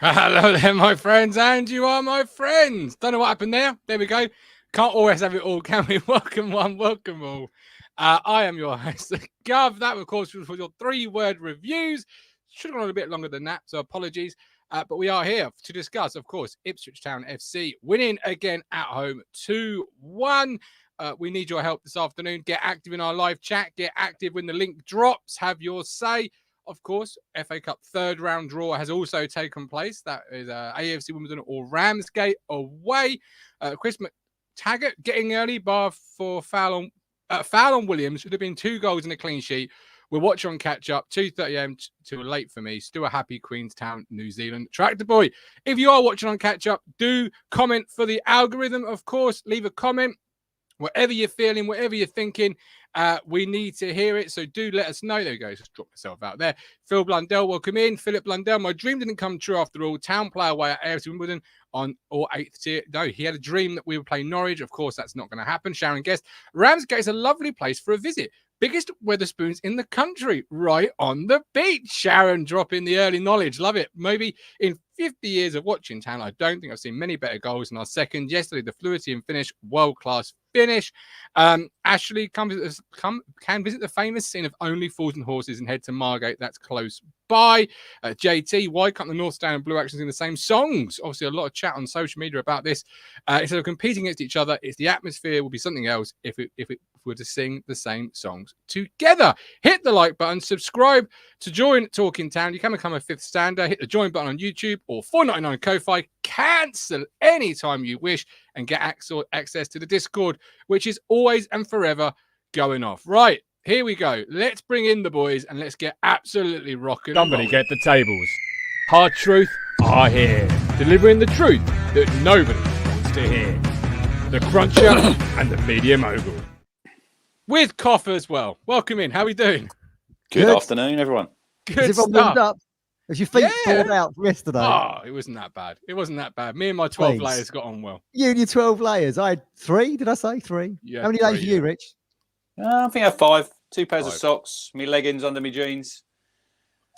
Hello there, my friends, and you are my friends. Don't know what happened there. There we go. Can't always have it all, can we? Welcome one, welcome all. I am your host, Gov. That, of course, was for your 3-word reviews. Should have gone a bit longer than that, so apologies. But we are here to discuss, of course, Ipswich Town FC winning again at home 2-1. We need your help this afternoon. Get active in our live chat. Get active when the link drops. Have your say. Of course, FA Cup third round draw has also taken place. That is AFC Wimbledon or Ramsgate away. Chris McTaggart getting early bar for foul on Williams. Should have been 2 goals and a clean sheet. We'll watch on catch up. 2:30 a.m. too late for me. Still a happy Queenstown, New Zealand tractor boy. If you are watching on catch up, do comment for the algorithm. Of course, leave a comment. Whatever you're feeling, whatever you're thinking, we need to hear it. So do let us know. There we go. Just drop myself out there. Phil Blundell, welcome in. Philip Blundell, my dream didn't come true after all. Town player away at AFC Wimbledon on or 8th tier. No, he had a dream that we would play Norwich. Of course, that's not going to happen. Sharon Guest, Ramsgate is a lovely place for a visit. Biggest Wetherspoons in the country, right on the beach. Sharon dropping the early knowledge. Love it. Maybe in 50 years of watching Town, I don't think I've seen many better goals than our second. Yesterday, the fluidity and finish, world-class finish. Ashley can visit the famous scene of Only Fools and Horses and head to Margate. That's close by. JT, why can't the North Stand and Blue Actions sing the same songs? Obviously, a lot of chat on social media about this. Instead of competing against each other, it's the atmosphere will be something else if it were to sing the same songs together. Hit the like button, subscribe to join Talking Town. You can become a 5th stander. Hit the join button on YouTube or $4.99 Ko-Fi. Cancel anytime you wish and get access to the Discord, which is always and forever going off. Right, here we go. Let's bring in the boys and let's get absolutely rocking. Somebody get the tables. Hard truth are here, delivering the truth that nobody wants to hear. The Cruncher and the Media Mogul. With Cough as well. Welcome in. How are we doing? Good afternoon, everyone. Good stuff. Warmed up? As your feet thawed out yesterday. Oh, it wasn't that bad. It wasn't that bad. Me and my 12 layers got on well. You and your 12 layers. I had 3. Did I say 3? Yeah. How many layers for you, Rich? I think I have 5. 2 pairs of socks, me leggings under my jeans.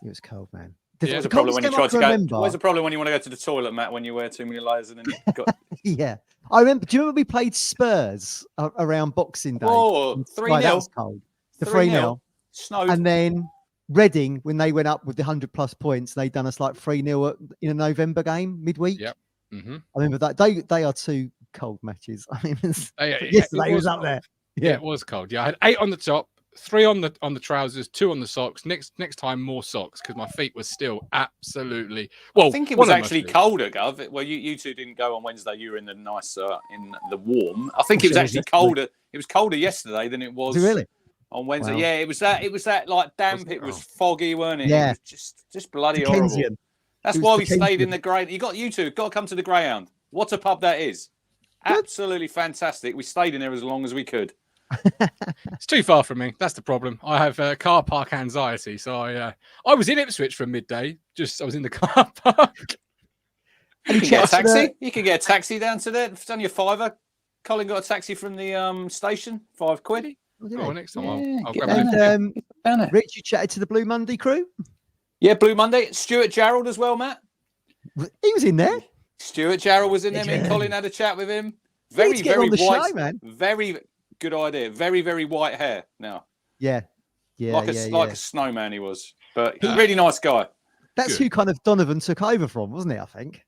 It was cold, man. What's the problem when you try to go? What's the problem when you want to go to the toilet, Matt? When you wear too many layers and then you got. Yeah, I remember. Do you remember we played Spurs around Boxing Day? Oh, 3-0. That was cold. The 3-0. Snowed. And then Reading, when they went up with the 100+ points, they done us like 3-0 in a November game midweek. Yep. Mm-hmm. I remember that. They are 2 cold matches. I mean, yesterday was up there. Yeah, it was cold. Yeah, I had 8 on the top, 3 on the trousers, 2 on the socks. Next time, more socks because my feet were still absolutely. Well, I think it was actually colder, Gov. Well, you two didn't go on Wednesday. You were in the nice, in the warm. I think it was actually colder. It was colder yesterday than it was. Really? On Wednesday, wow. Yeah, it was that like damp. It was foggy, weren't it? Yeah, it was just bloody horrible. That's why we stayed in the Grey. You two got to come to the Greyhound. What a pub that is! Absolutely fantastic. We stayed in there as long as we could. It's too far from me. That's the problem. I have car park anxiety, so I was in Ipswich for midday. I was in the car park. You can get a taxi. You can get a taxi down to there. It's only a $5. Colin got a taxi from the station. £5. Oh, next time I'll grab it. Rich, you chatted to the Blue Monday crew? Yeah, Blue Monday. Stuart Jarrell as well, Matt. He was in there. Stuart Jarrell was in there. Me and Colin had a chat with him. Very white, man. Very Good idea. Very, very white hair now. Yeah. Like a snowman he was. But really nice guy. That's who kind of Donovan took over from, wasn't it? I think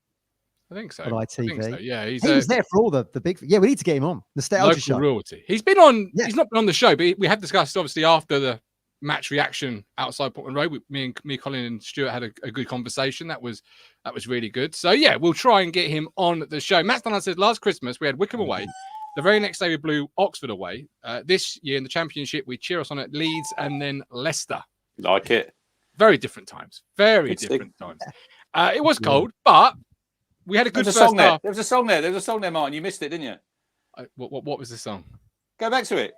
so. On ITV. I think so. Yeah, he was there for all the big. Yeah, we need to get him on the local show. royalty. He's been on. Yeah. He's not been on the show, but we have discussed obviously after the match reaction outside Portland Road. Me, Colin, and Stuart had a good conversation. That was really good. So yeah, we'll try and get him on the show. Matt Dunn said last Christmas we had Wickham away. The very next day we blew Oxford away. This year in the Championship we cheer us on at Leeds and then Leicester. Like it. Very different times. Very different times. It was cold, but we had a good first half. There was a song there, Martin. You missed it, didn't you? What was the song? Go back to it.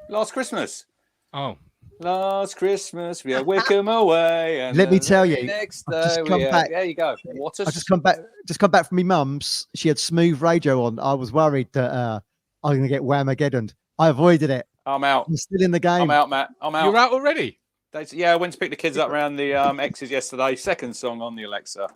Last Christmas. Oh. Last Christmas we had Wickham away. And let me tell you. Next day there you go. I just come back from my mum's. She had smooth radio on. I was worried that I'm going to get Whamageddon. I avoided it. I'm out. I'm still in the game. I'm out, Matt. I'm out. You're out already? I went to pick the kids up around the X's yesterday. Second song on the Alexa.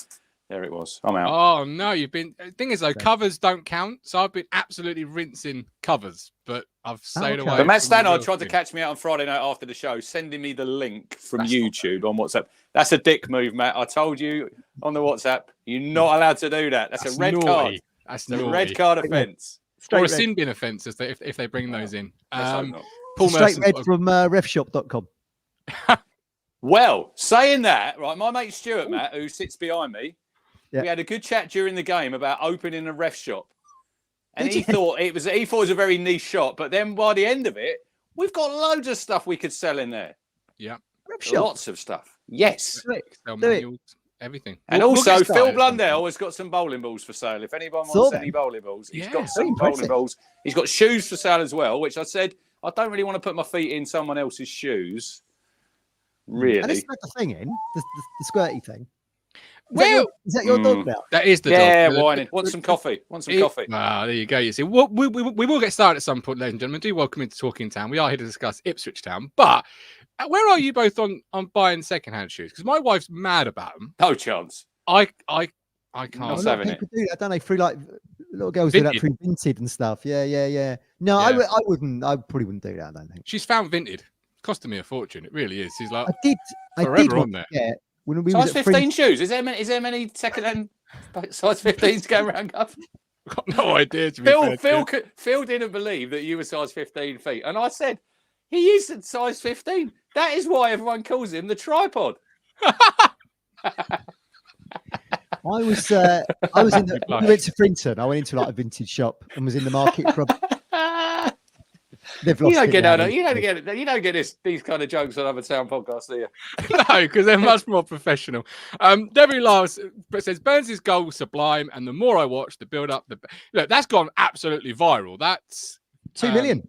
There it was. I'm out. Oh, no. The thing is, though, covers don't count. So I've been absolutely rinsing covers, but I've stayed away. But Matt Stannard tried to catch me out on Friday night after the show, sending me the link from YouTube on WhatsApp. That's a dick move, Matt. I told you on the WhatsApp, you're not allowed to do that. That's a red card. That's a red card offence. Or a sin bin offence if they bring those in. Paul straight red from refshop.com. Well, saying that, right, my mate Stuart, Matt, who sits behind me, we had a good chat during the game about opening a ref shop. And he thought it was a very niche shop, but then by the end of it, we've got loads of stuff we could sell in there. Yeah. Ref shop. Lots of stuff. Yes. Everything. And also, Phil Blundell has got some bowling balls for sale. If anyone wants any bowling balls, he's got some bowling balls. He's got shoes for sale as well, which I said, I don't really want to put my feet in someone else's shoes. Really? And it's not the thing in, the squirty thing. Is that your dog now? That is the dog. Yeah, whining. Want some coffee? Coffee? Ah, there you go. You see, we will get started at some point, ladies and gentlemen. Do welcome into Talking Town. We are here to discuss Ipswich Town. But where are you both on buying second-hand shoes? Because my wife's mad about them. No chance. I can't. Not having it. People do that, don't they? Through like little girls do that through Vinted and stuff. Yeah. No, I wouldn't. I probably wouldn't do that. I don't think. She's found Vinted. Costing me a fortune. It really is. She's like, I did on there. Yeah. When we size 15 shoes. Is there many second-hand size 15s going around? I've got no idea. Phil didn't believe that you were size 15 feet, and I said he is size 15. That is why everyone calls him the tripod. I was in the. We went to Frinton. I went into like a vintage shop and was in the market for. You don't get these kind of jokes on other town podcasts, do you? No, because they're much more professional. Debbie Lars says Burns' goal was sublime, and the more I watch the build up, look, that's gone absolutely viral. That's 2 million,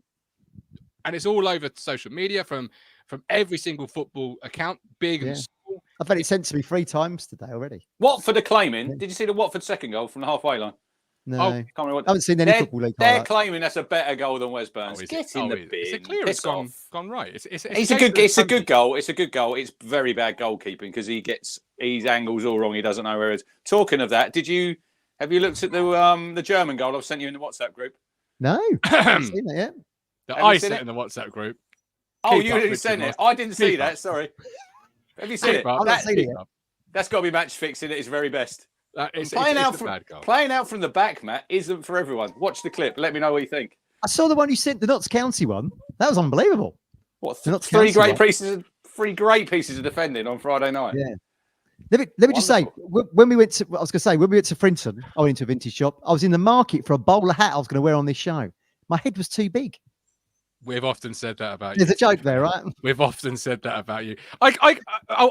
and it's all over social media from every single football account, big and small. I've had it sent to me 3 times today already. Watford are claiming. Did you see the Watford second goal from the halfway line? No, I haven't seen any football league. They're claiming that's a better goal than Wes Burns. Get in the bin. Is it clear? It's gone right. It's a good goal. It's a good goal. It's very bad goalkeeping because he gets his angles all wrong. He doesn't know where it is. Talking of that, have you looked at the German goal I've sent you in the WhatsApp group? No, I haven't seen it yet. I sent in the WhatsApp group. Oh, you didn't send it. I didn't see that. Sorry. Have you seen it? That's got to be match fixing at its very best. Playing out from the back, Matt, isn't for everyone. Watch the clip. Let me know what you think. I saw the one you sent, the Notts County one. That was unbelievable. What? Three great pieces of defending on Friday night. Yeah. Let me just say, when we went to Frinton, I went into a vintage shop. I was in the market for a bowler hat I was going to wear on this show. My head was too big. We've often said that about you. There's a joke there, right? We've often said that about you. I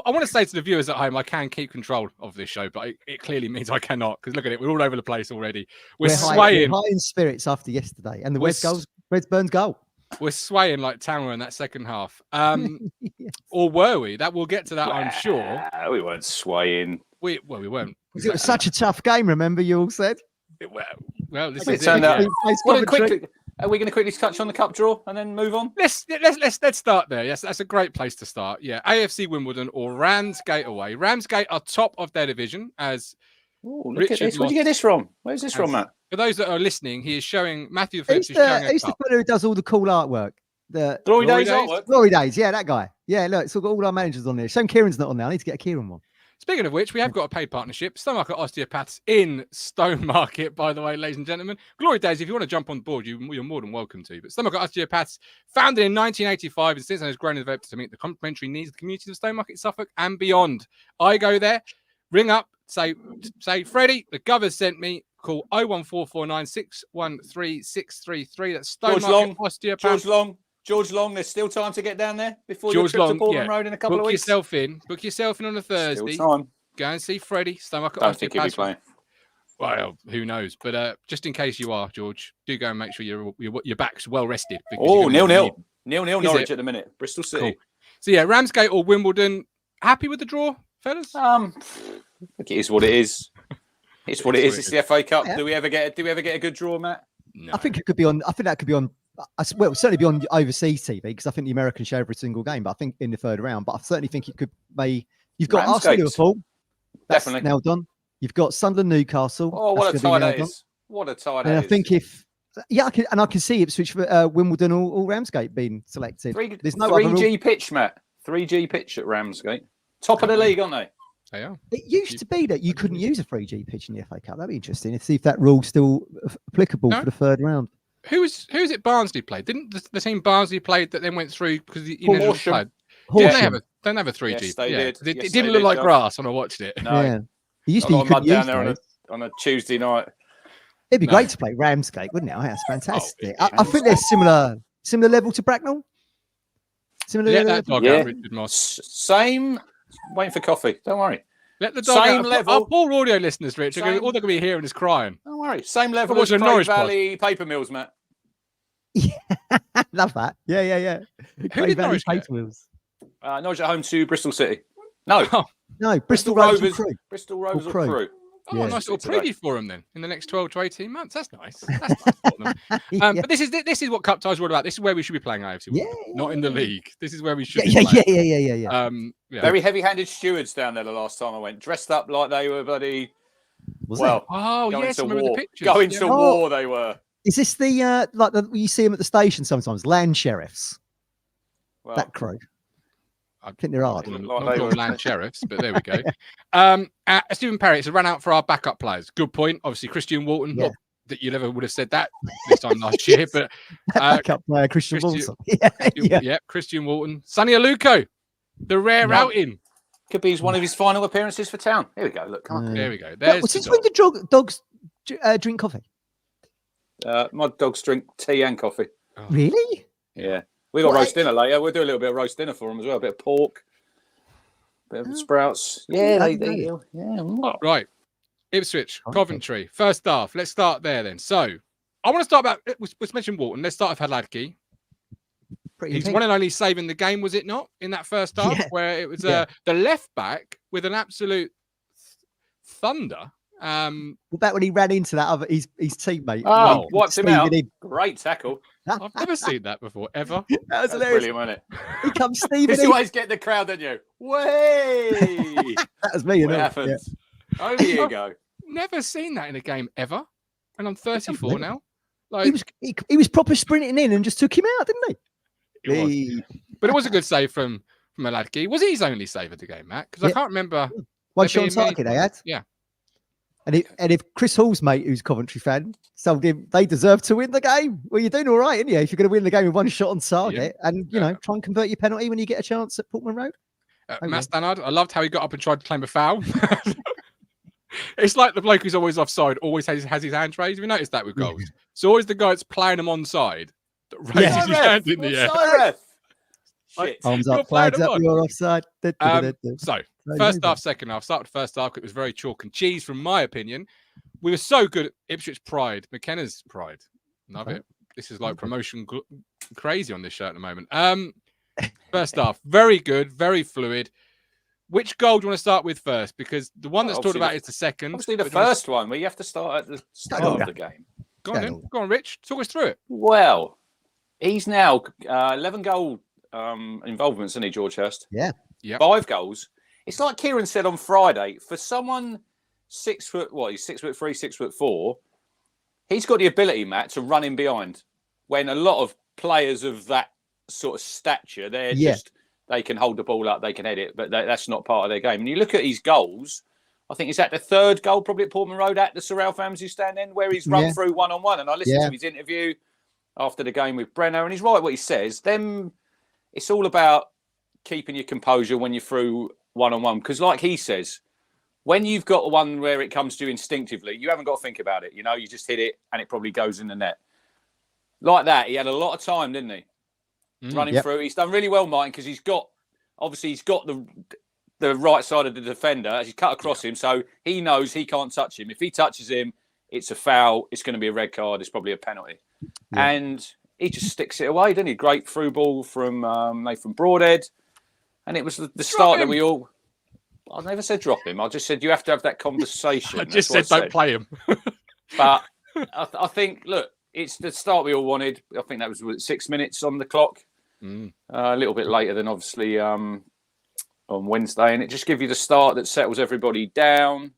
want to say to the viewers at home, I can keep control of this show, but it clearly means I cannot. Because look at it, we're all over the place already. We're swaying. We're high in spirits after yesterday, and the Wes Burns goal. We're swaying like Tamara in that second half. Yes. Or were we? We'll get to that, I'm sure. We weren't swaying. We weren't. It was such a tough game. Remember, you all said. Well, this is it. Are we going to quickly touch on the cup draw and then move on? Let's start there. Yes, that's a great place to start. Yeah, AFC Wimbledon or Ramsgate away. Ramsgate are top of their division as Oh, look Richard at this. Where'd Moss you get this from? Where's this from, Matt? For those that are listening, he is showing Matthew Phillips Who's is showing a the cup. fella who does all the cool artwork? The Glory Glory Days Days? artwork. Glory Days, yeah, that guy. Yeah, look, it's all got all our managers on there. Shame Kieran's not on there. I need to get a Kieran one. Speaking of which, we have got a paid partnership. Stone Market Osteopaths in Stone Market, by the way, ladies and gentlemen. Glory Days, if you want to jump on board, you're more than welcome to. But Stone Market Osteopaths, founded in 1985, and since then has grown and developed to meet the complementary needs of the communities of Stone Market, Suffolk, and beyond. I go there, ring up, say, Freddie, the Gov has sent me. Call 01449613633. That's Stone Market Osteopaths. George Long, there's still time to get down there before George your trip Long, to Portland Road in a couple of weeks. Book yourself in on a Thursday. Still time. Go and see Freddie. Stone Market Don't think he'll be Osteopaths. playing. Well, who knows? But just in case you are, George, do go and make sure your back's well rested. Oh, 0-0. 0-0 Norwich at the minute. Bristol City. Cool. So yeah, Ramsgate or Wimbledon. Happy with the draw, fellas? Look, it is what it is. It's what it is. It's the FA Cup. Yeah. Do we ever get a good draw, Matt? No. I think it could be on. I think that could be on. Well, certainly be on overseas TV because I think the Americans show every single game. But I think in the third round. But I certainly think it could be. You've got Arsenal, Ramsgate. Liverpool. That's Definitely. now done. You've got Sunderland, Newcastle. Oh, what a That's tie gonna be that now is. What a tie done. that And is. I think I can see Ipswich, Wimbledon, or Ramsgate being selected. There's no 3G pitch, Matt. 3G pitch at Ramsgate. Top of the league, aren't they? They are. It used to be that you couldn't use a 3G pitch in the FA Cup. That'd be interesting to see if that rule's still applicable No. for the third round. Who's it Barnsley played? Didn't the team Barnsley played that then went through because the Horsham. played? Horsham. Don't have a 3G. Yes, they yeah. did. It Yes, didn't they look like did, grass when I watched it. No. Yeah. It used A to be lot you of mud couldn't down use there those. on a Tuesday night. It'd be No. great to play Ramsgate, wouldn't it? Oh, that's fantastic. it I think they're similar level to Bracknell. Similar Let level. that dog Yeah. out, Richard Moss. Same. Waiting for coffee. Don't worry. Let the dog Same out. level. Our poor audio listeners, Rich. Same- All they're going to be hearing is crying. Don't worry. Same level watch as a Craig Norwich pod. Valley Paper Mills, Matt. Love that. Yeah. Who Craig did Valley Norwich get? Paper Wheels. Norwich at home to Bristol City. No. No, Bristol Bristol Rovers. Rovers. Crew. Bristol Rovers or Crew. Crew. Oh, Yeah. nice little Today. preview for them then in the next 12 to 18 months. That's nice. That's nice for them. Yeah. But this is what Cup ties are all about. This is where we should be playing AFC. Yeah, not in the league. This is where we should. Yeah, be playing. yeah. Yeah. Very heavy-handed stewards down there the last time I went, dressed up like they were bloody. Was well, Oh going yes, to remember war. the pictures. Going Yeah. to war, they were. it? Is this the like you see them at the station sometimes? Land sheriffs. Well, That crew. I think they're hard. Like Not they sure were. land sheriffs, but there we go. Stephen Perry, it's a run out for our backup players. Good point. Obviously, Christian Walton. Yeah. Not that you never would have said that this time last year, but Backup player Christian Christian- Wilson. Yeah. Christian Walton. Sonny Aluko, the rare No. outing. Could be one of his final appearances for town. Here we go. Look, come on. There we go. Well, There's the since dog. when did dogs drink coffee? My dogs drink tea and coffee. Oh. Really? Yeah. We got Well, roast dinner later. We'll do a little bit of roast dinner for them as well. A bit of pork, bit of sprouts. Yeah, they yeah. Right. Ipswich, Okay. Coventry. First half. Let's start there then. So I want to start about, let's mention Walton. Let's start with Hadladke. Pretty He's intense. one and only saving the game, was it not, in that first half, Yeah. where it was Yeah. the left back with an absolute thunder. Well, back when he ran into that other his teammate. Oh, Wow. wiped him Stephen out. in. Great tackle. I've never seen that before, ever. That was That's hilarious. brilliant, wasn't it? He comes Stephen You in. always get the crowd, don't you? Way! That was me, you What know. happens? Over you go. Never seen that in a game ever. And I'm 34 now. Yeah. Like, He was proper sprinting in and just took him out, didn't he? it was. He- But it was a good save from Hadladke. Was it his only save of the game, Matt? Because I Yeah. can't remember. One There shot on being many target they had. Yeah. And if Chris Hall's mate, who's Coventry fan, told him they deserve to win the game, well, you're doing all right, aren't you? If you're going to win the game with one shot on target, and you know, try and convert your penalty when you get a chance at Portman Road. Matt Stannard, I loved how he got up and tried to claim a foul. It's like the bloke who's always offside always has his hands raised. Have you noticed that with goals? It's always the guy that's playing them onside that raises his hand in the air. Ref. Shit. Arms You're up, flags playing up, them you're offside. So, first half, second half. Start with the first half. It was very chalk and cheese, from my opinion. We were so good at Ipswich pride, McKenna's pride. Love it. This is like promotion crazy on this show at the moment. First half, very good, very fluid. Which goal do you want to start with first? Because the one that's talked Obviously about is the second. Obviously, the But do you want first one where you have to start at the start order. of the game. to- Go on, then. Go on, Rich. Talk us through it. Well, he's now 11 goal involvements, isn't he, George Hurst? Yeah. Yep. 5 goals. It's like Kieran said on Friday, for someone 6 foot. What? He's 6'3", 6'4". He's got the ability, Matt, to run in behind. When a lot of players of that sort of stature, they can hold the ball up, they can head it, but that's not part of their game. And you look at his goals. I think is that the third goal, probably at Portman Road at the Sir Ralph Ramsey stand in, where he's run through one-on-one. And I listened to his interview after the game with Brenner, and he's right what he says. It's all about keeping your composure when you're through one-on-one. Because like he says, when you've got one where it comes to you instinctively, you haven't got to think about it. You know, you just hit it and it probably goes in the net. Like that, he had a lot of time, didn't he? Running through. He's done really well, Martin, because he's got the right side of the defender as he's cut across him, so he knows he can't touch him. If he touches him, it's a foul. It's going to be a red card. It's probably a penalty. Yeah. And he just sticks it away, didn't he? Great through ball from Nathan Broadhead. And it was the start that we all... I never said drop him. I just said you have to have that conversation. I just said don't play him. But I think, look, it's the start we all wanted. I think that was 6 minutes on the clock. A little bit later than obviously on Wednesday. And it just gives you the start that settles everybody down.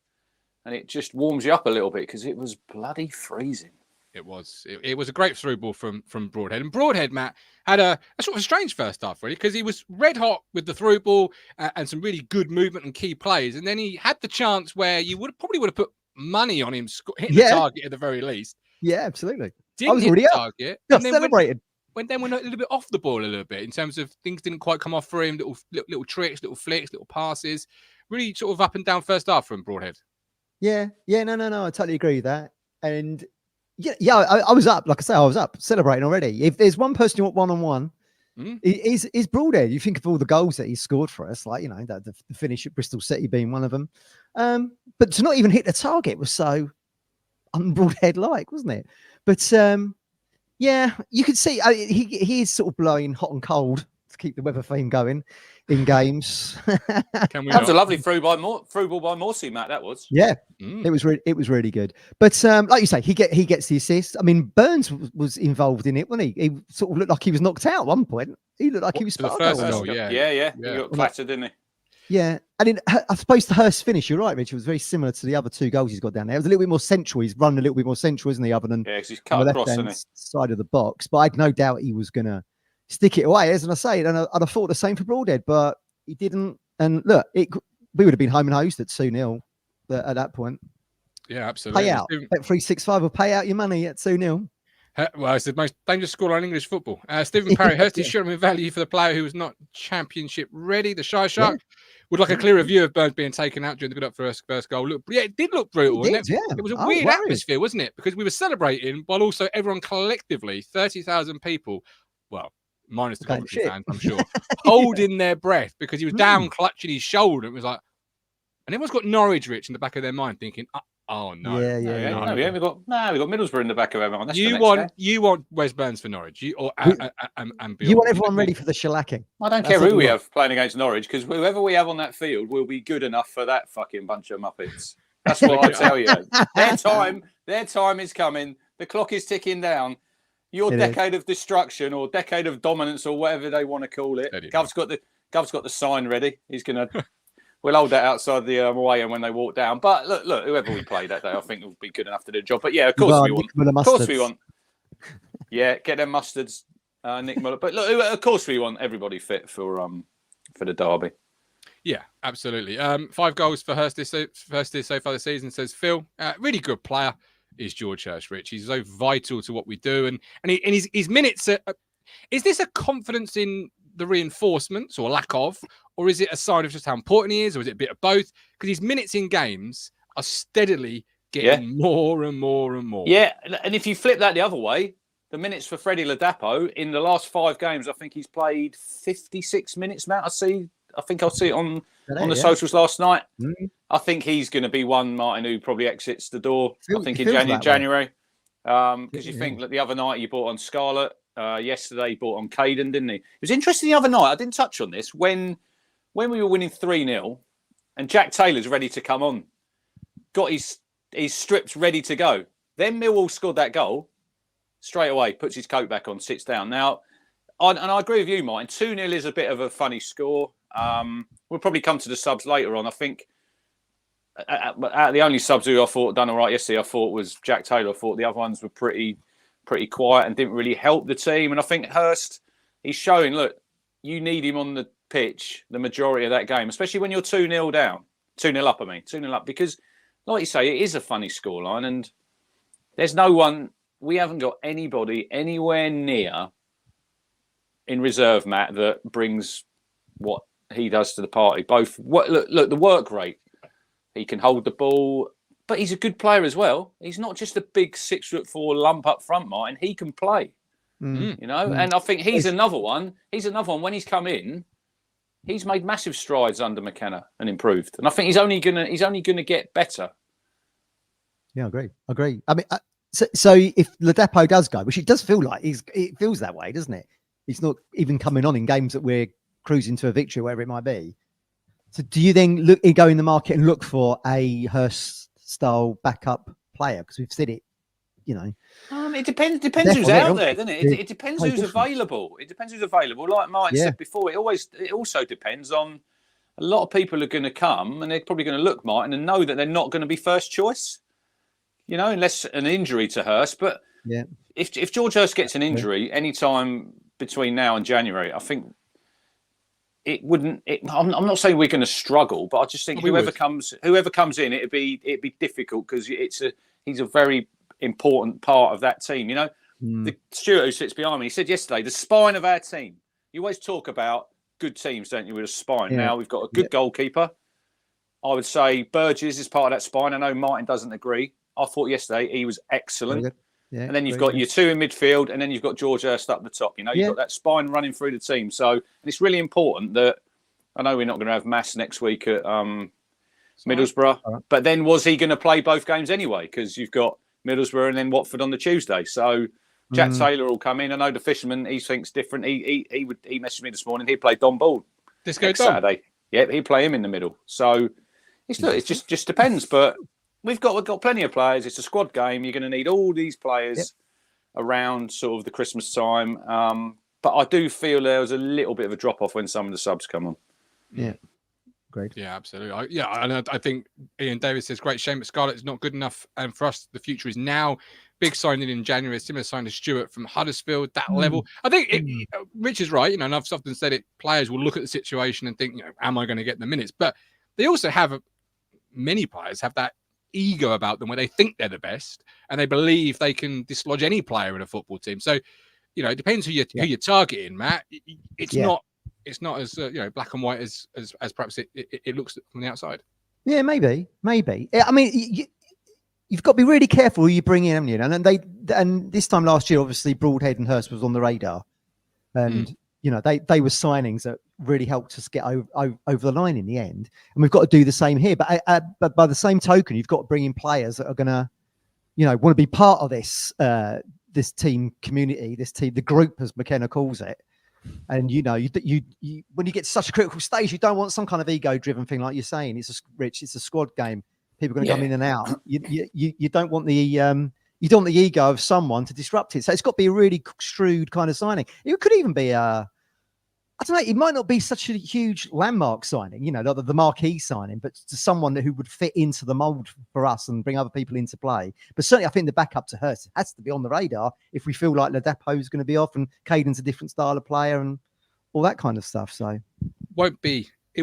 And it just warms you up a little bit because it was bloody freezing. It was. It was a great through ball from Broadhead. And Broadhead, Matt, had a sort of strange first half, really, because he was red hot with the through ball and some really good movement and key plays. And then he had the chance where you probably would have put money on him hitting the target at the very least. Yeah, absolutely. Didn't I was hit already the up. target. Just celebrated. Went a little bit off the ball a little bit in terms of things didn't quite come off for him. Little tricks, little flicks, little passes. Really sort of up and down first half from Broadhead. Yeah. No. I totally agree with that. And yeah, I was up. Like I say, I was up celebrating already. If there's one person you want one-on-one, is Broadhead. You think of all the goals that he scored for us, like, you know, the finish at Bristol City being one of them. But to not even hit the target was so un-Broadhead-like, wasn't it? But yeah, you could see he is sort of blowing hot and cold to keep the weather theme going in games. That was a lovely through ball by Morsey, Matt. That was. Yeah, it was really good. But like you say, he gets the assist. I mean, Burns was involved in it, wasn't he? He sort of looked like he was knocked out at one point. He looked like he was the first goal. Yeah. He got clattered, didn't he? Yeah, and I suppose the Hurst finish, you're right, Mitch, it was very similar to the other two goals he's got down there. It was a little bit more central. He's run a little bit more central, isn't he, other than because he's cut across, isn't he? Side of the box. But I'd no doubt he was going to stick it away, as I say. And I'd have thought the same for Broadhead, but he didn't. And look, we would have been home and host at 2-0 at that point. Yeah, absolutely. Pay out. Bet365 will pay out your money at 2-0. Well, it's the most dangerous scoreline in English football. Stephen Parry, Hurst is showing value for the player who was not championship ready. The Shy Shark would like a clearer view of Burns being taken out during the good up first goal. Look, yeah, it did look brutal. It was a weird atmosphere, wasn't it? Because we were celebrating while also everyone collectively, 30,000 people, well, minus the Coventry fans, I'm sure, holding their breath because he was down clutching his shoulder. It was like, and everyone's got Norwich Rich in the back of their mind thinking, oh no. No, we got Middlesbrough in the back of everyone. That's you want Wes Burns for Norwich, and you want everyone ready for the shellacking. I don't care who we have playing against Norwich, because whoever we have on that field will be good enough for that fucking bunch of muppets. That's what I tell you. Their time is coming. The clock is ticking down. Your decade of destruction or decade of dominance or whatever they want to call it. Gov's got the sign ready. He's gonna. We'll hold that outside the away and when they walk down. But look, whoever we play that day, I think will be good enough to do the job. But yeah, of course we want. Of course we want. Yeah, get them mustards, Nick Muller. But look, of course we want everybody fit for the derby. Yeah, absolutely. 5 goals for Hurst so far this season, says Phil. Really good player is George Hurst, Rich. He's so vital to what we do, and his minutes. Is this a confidence in the reinforcements or lack of, or is it a sign of just how important he is, or is it a bit of both? Because his minutes in games are steadily getting more and more and more. Yeah, and if you flip that the other way, the minutes for Freddie Ladapo in the last 5 games, I think he's played 56 minutes, Matt. I think I'll see it on the socials last night. I think he's going to be one, Martin, who probably exits the door. I think in January. Because you think that the other night you bought on Scarlett. Yesterday he bought on Caden, didn't he? It was interesting the other night. I didn't touch on this. When we were winning 3-0 and Jack Taylor's ready to come on, got his strips ready to go. Then Millwall scored that goal straight away, puts his coat back on, sits down. Now, and I agree with you, Martin. 2-0 is a bit of a funny score. We'll probably come to the subs later on. I think out of the only subs who I thought done all right yesterday, I thought was Jack Taylor. I thought the other ones were pretty quiet and didn't really help the team. And I think Hurst, he's showing, look, you need him on the pitch the majority of that game, especially when you're 2-0 down. 2-0 up, 2-0 up. Because, like you say, it is a funny scoreline and there's no one, we haven't got anybody anywhere near in reserve, Matt, that brings what he does to the party. Both, look, the work rate. He can hold the ball, but he's a good player as well. He's not just a big 6'4" lump up front, Martin. He can play, you know. And I think he's another one. He's another one. When he's come in, he's made massive strides under McKenna and improved. And I think he's only gonna get better. Yeah, I agree. I mean, so if Ladapo does go, which it does feel like it feels that way, doesn't it? He's not even coming on in games that we're cruising to a victory, wherever it might be. So do you then go in the market and look for a Hurst-style backup player? Because we've said it, you know. It depends who's out there, doesn't it? It depends who's available. It depends who's available. Like Martin said before, it also depends on a lot of people are going to come and they're probably going to look, Martin, and know that they're not going to be first choice, you know, unless an injury to Hurst. But if George Hurst gets an injury anytime between now and January, I think it wouldn't. I'm not saying we're going to struggle, but I just think whoever comes in, it'd be difficult because he's a very important part of that team. You know, the Stuart who sits behind me, he said yesterday, the spine of our team. You always talk about good teams, don't you, with a spine. Now we've got a good goalkeeper. I would say Burgess is part of that spine. I know Martin doesn't agree. I thought yesterday he was excellent. Yeah, and then you've got your two in midfield, and then you've got George Hurst up the top. You know, you've got that spine running through the team. So and it's really important that I know we're not going to have Mass next week at Middlesbrough, but then was he going to play both games anyway? Because you've got Middlesbrough and then Watford on the Tuesday. So Jack Taylor will come in. I know the Fisherman, he thinks different. He messaged me this morning. He played Don Ball next Saturday. Yeah, he'd play him in the middle. So it just depends, but. We've got plenty of players. It's a squad game. You're going to need all these players around sort of the Christmas time. But I do feel there was a little bit of a drop off when some of the subs come on. Yeah, great. Yeah, absolutely. And I think Ian Davis says great shame that Scarlett is not good enough. And for us, the future is now. Big signing in January, similar sign to Stewart from Huddersfield. That level, I think Rich is right. You know, and I've often said it. Players will look at the situation and think, you know, am I going to get the minutes? But they also have many players have that ego about them where they think they're the best and they believe they can dislodge any player in a football team. So, you know, it depends who you're targeting, Matt. It's not as you know, black and white as perhaps it looks from the outside. Yeah, maybe. I mean, you've got to be really careful who you bring in, haven't you? And this time last year, obviously, Broadhead and Hurst was on the radar, and you know they were signings that really helped us get over the line in the end. And we've got to do the same here. But by the same token, you've got to bring in players that are going to, you know, want to be part of this this team community, the group, as McKenna calls it. And you know, you when you get to such a critical stage, you don't want some kind of ego-driven thing like you're saying. It's a squad game. People are going to come in and out. You don't want the ego of someone to disrupt it. So it's got to be a really shrewd kind of signing. It could even be I don't know, it might not be such a huge landmark signing, you know, the marquee signing, but to someone who would fit into the mold for us and bring other people into play. But certainly I think the backup to Hurst has to be on the radar if we feel like Ladapo is going to be off and Caden's a different style of player and all that kind of stuff. So it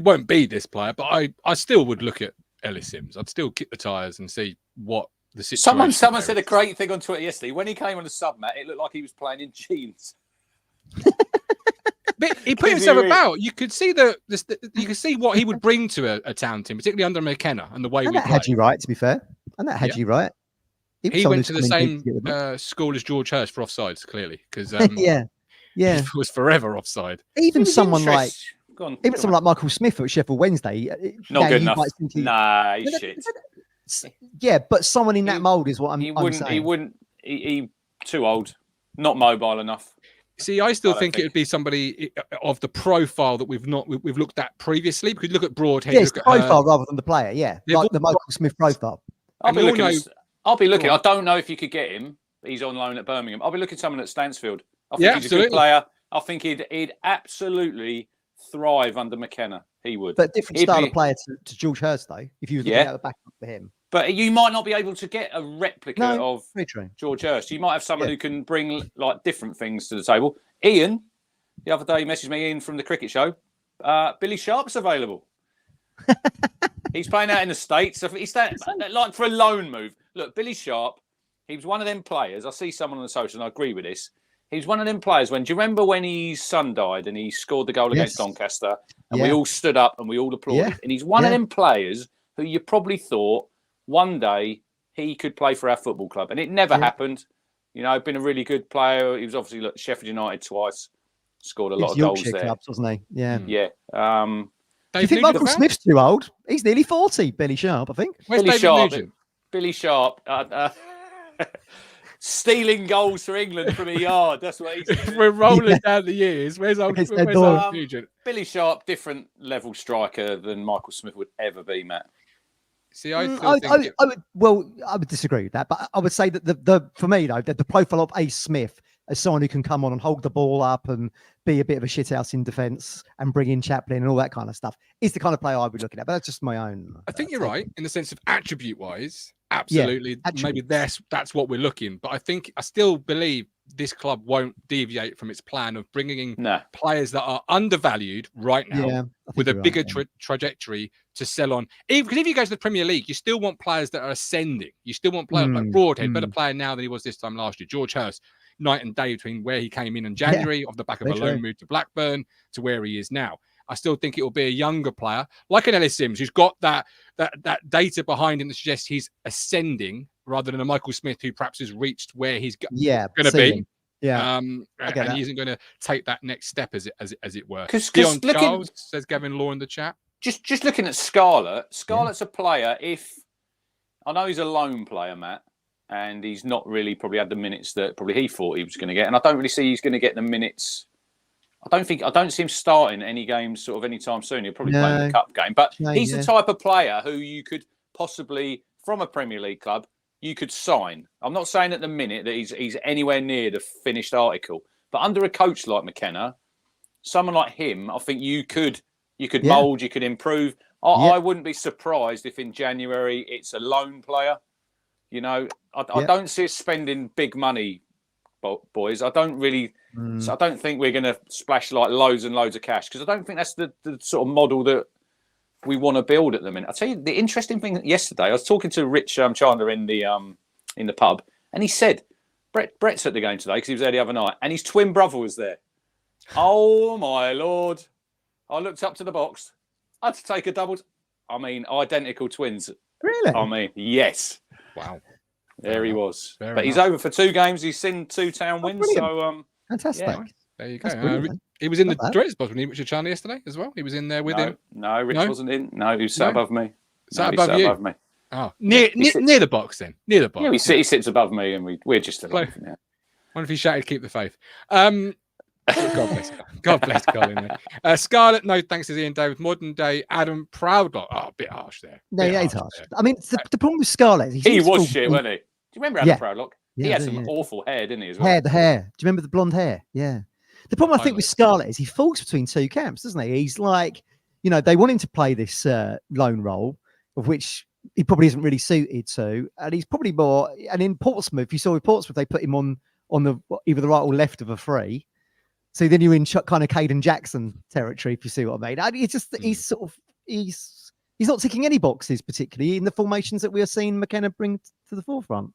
won't be this player, but I still would look at Ellis Sims. I'd still kick the tyres and see what the situation. Someone said a great thing on Twitter yesterday. When he came on the sub, Matt, it looked like he was playing in jeans. But he put himself about. You could see you could see what he would bring to a town team, particularly under McKenna and the way we had you right. To be fair, and that had you right. He went to the same school as George Hurst for offsides, clearly, because he was forever offside. Even someone like Michael Smith at Sheffield Wednesday, not good enough. Nah, he's shit. Yeah, but someone in that mould is what I'm saying. He too old, not mobile enough. See, I still think it would be somebody of the profile that we've looked at previously. Because look at Broadhead. Yes, profile rather than the player. Yeah, like the Michael Smith profile. I'll be looking. I don't know if you could get him. He's on loan at Birmingham. I'll be looking at someone at Stansfield. I think he's a good player. I think he'd absolutely thrive under McKenna. He would. But different style of player to George Hurst, though. If you were looking at the backup for him. But you might not be able to get a replica of George Hurst. You might have someone who can bring like different things to the table. Ian, the other day, messaged me, Ian from the cricket show. Billy Sharp's available. He's playing out in the States. He's like for a loan move. Look, Billy Sharp, he was one of them players. I see someone on the social, and I agree with this. He's one of them players. Do you remember when his son died and he scored the goal against Doncaster, and we all stood up and we all applauded? And he's one of them players who you probably thought one day he could play for our football club, and it never happened. You know, been a really good player. He was obviously Sheffield United twice, scored a lot of goals there. Clubs, wasn't he? Yeah, yeah. Do you think Michael Smith's too old? He's nearly 40. Billy Sharp, I think. Where's Billy Sharp, stealing goals for England from a yard. That's what he's doing. We're rolling down the years. Where's Nugent? Billy Sharp, different level striker than Michael Smith would ever be, Matt. See, I would disagree with that, but I would say that for me though, the profile of Ace Smith as someone who can come on and hold the ball up and be a bit of a shithouse in defence and bring in Chaplin and all that kind of stuff is the kind of player I'd be looking at. But that's just my own. I think you're right in the sense of attribute-wise. Absolutely, maybe that's what we're looking. But I still believe this club won't deviate from its plan of bringing in players that are undervalued right now with a bigger trajectory to sell on. Because if you go to the Premier League, you still want players that are ascending. You still want players like Broadhead, better player now than he was this time last year. George Hurst, night and day between where he came in January off the back of a loan move to Blackburn to where he is now. I still think it will be a younger player like an Ellis Sims who's got that data behind him that suggests he's ascending rather than a Michael Smith who perhaps has reached where he's going to be. Yeah. And he isn't going to take that next step as it were. Because Charles says Gavin Law in the chat. Just looking at Scarlett. Scarlett's a player. I know he's a lone player, Matt, and he's not really probably had the minutes that probably he thought he was going to get. And I don't really see he's going to get the minutes. I don't see him starting any games sort of anytime soon. He'll probably play in the cup game. But he's the type of player who you could possibly, from a Premier League club, you could sign. I'm not saying at the minute that he's anywhere near the finished article. But under a coach like McKenna, someone like him, I think you could mould, you could improve. I wouldn't be surprised if in January it's a loan player. You know, I don't see us spending big money, boys. I don't really. So I don't think we're going to splash like loads and loads of cash because I don't think that's the sort of model that we want to build at the minute. I'll tell you the interesting thing. Yesterday, I was talking to Rich Chandler in the pub, and he said Brett's at the game today because he was there the other night, and his twin brother was there. Oh my lord! I looked up to the box. I had to take a double. Identical twins. Really? Yes. Wow. There he was. He's over for 2 games. He's seen 2 town wins. So fantastic. Yeah. There you go. He was in the director's box with Richard Chandler yesterday as well. He was in there with him. No, Rich wasn't in. No, he was sat above me. Sat above me. Oh, near the box then. Near the box. Yeah, he sits above me, and we're just alone. Wonder if he shouted, "Keep the faith." God bless Colin. Scarlett, no thanks to Ian David. Modern day Adam Proudlock. Oh, a bit harsh there. No, he's harsh. I mean, the problem with Scarlett, he was shit, wasn't he? Do you remember Adam Proudlock? He had some awful hair, didn't he? As well? The hair. Do you remember the blonde hair? Yeah. The problem I think with Scarlett is he falls between 2 camps, doesn't he? He's like, they want him to play this lone role, of which he probably isn't really suited to, and he's probably more. And in Portsmouth, you saw with Portsmouth, they put him on the either the right or left of a free. So then you're in kind of Caden Jackson territory, if you see what I mean. It's just he's not ticking any boxes, particularly in the formations that we are seeing McKenna bring to the forefront.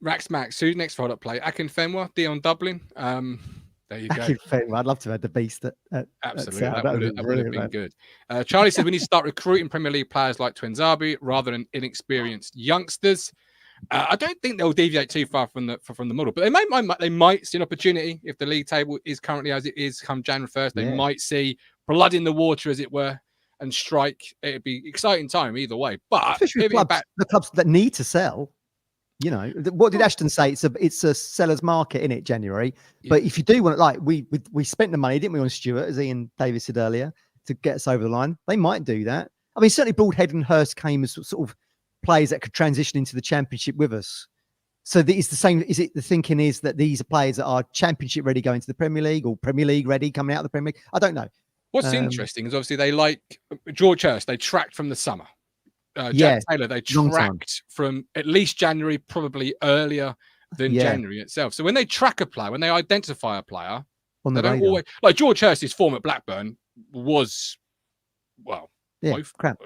Rax Max, who's next for up play? Akin Fenwa, Dion Dublin. There you go. Fenwa, I'd love to have the beast absolutely. That would have been good. Charlie said we need to start recruiting Premier League players like Twinzabi rather than inexperienced youngsters. I don't think they'll deviate too far from the model, but they might see an opportunity if the league table is currently as it is come January 1st. They might see blood in the water, as it were, and strike. It'd be exciting time either way. But especially the clubs that need to sell. What did Ashton say? It's a seller's market in it, January. Yeah. But if you do want it, we spent the money, didn't we, on Stewart, as Ian Davis said earlier, to get us over the line. They might do that. I mean, certainly Broadhead and Hurst came as sort of players that could transition into the Championship with us. So it's the same. Is it the thinking is that these are players that are Championship ready going to the Premier League or Premier League ready coming out of the Premier League? I don't know. What's interesting is obviously they like George Hurst. They tracked from the summer. Jack Taylor, they tracked from at least January, probably earlier than January itself. So when they track a player, when they identify a player, they don't always, like George Hurst's form at Blackburn was, well, crap.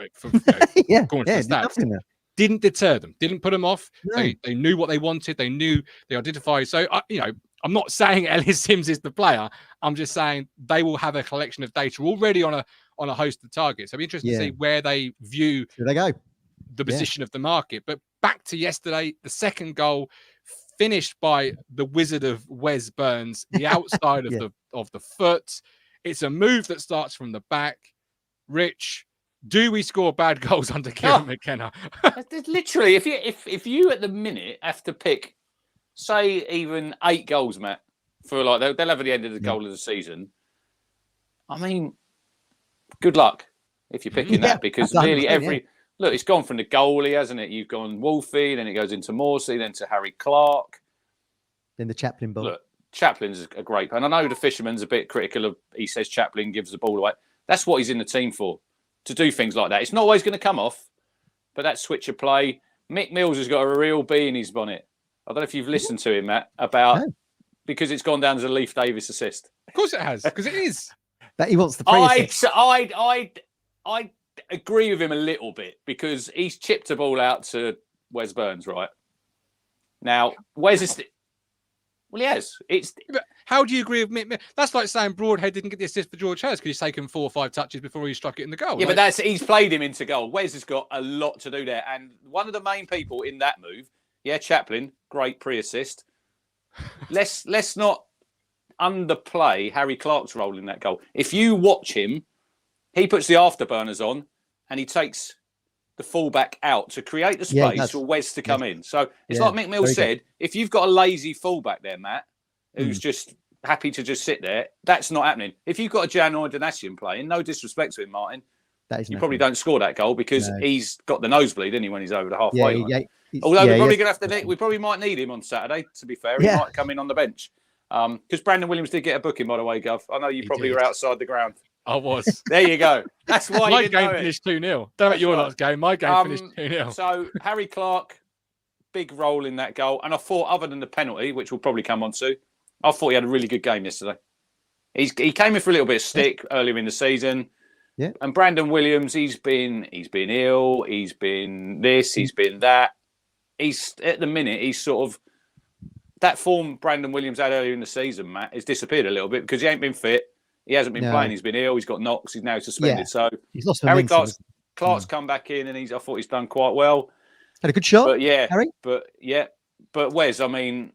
Didn't deter them, didn't put them off. No. They knew what they wanted. They knew, they identified. So, I'm not saying Ellis Sims is the player. I'm just saying they will have a collection of data already on a host of targets. So it'll be interesting to see where they view the position of the market. But back to yesterday, the second goal finished by the Wizard of Wes Burns, the outside of the foot. It's a move that starts from the back. Rich, do we score bad goals under Kieran McKenna? Literally, if you at the minute have to pick, say, even 8 goals, Matt, for like they'll have at the end of the goal of the season. I mean, good luck if you're picking that, because nearly every look, it's gone from the goalie, hasn't it? You've gone Wolfie, then it goes into Morsey, then to Harry Clark, then the Chaplin ball. Look, Chaplin's a great, and I know the Fisherman's a bit critical of. He says Chaplin gives the ball away. That's what he's in the team for, to do things like that. It's not always going to come off, but that switch of play. Mick Mills has got a real bee in his bonnet. I don't know if you've listened to him, Matt, about because it's gone down as a Leif Davis assist. Of course it has, because it is. That he wants the pre-assist. I agree with him a little bit, because he's chipped a ball out to Wes Burns, right? Now, Wes is... Well, he has. But how do you agree with Mick? That's like saying Broadhead didn't get the assist for George Hurst because he's taken 4 or 5 touches before he struck it in the goal. Yeah, but he's played him into goal. Wes has got a lot to do there. And one of the main people in that move, Chaplin, great pre-assist. Let's not underplay Harry Clark's role in that goal. If you watch him, he puts the afterburners on and he takes the fullback out to create the space for Wes to come in. So it's like Mick Mills said, if you've got a lazy fullback there, Matt, who's just happy to just sit there, that's not happening. If you've got a Jan or Donatian playing, no disrespect to him, Martin, you probably don't score that goal because he's got the nosebleed, isn't he, when he's over the halfway line. Although we're probably going to have to, we probably might need him on Saturday, to be fair. He might come in on the bench. Because Brandon Williams did get a booking, by the way, Gov. I know you probably were outside the ground. I was. There you go. That's why my game finished 2-0. Don't know about your lot's game. My game finished 2-0. So Harry Clark, big role in that goal. And I thought, other than the penalty, which we'll probably come on to, I thought he had a really good game yesterday. He came in for a little bit of stick earlier in the season. Yeah. And Brandon Williams, he's been ill. He's been this. He's been that. He's at the minute. He's sort of that form Brandon Williams had earlier in the season. Matt has disappeared a little bit because he ain't been fit. He hasn't been playing. He's been ill. He's got knocks. He's now suspended. So he's lost Harry Clark's come back in, and I thought he's done quite well. Had a good shot. But Harry. But Wes, I mean,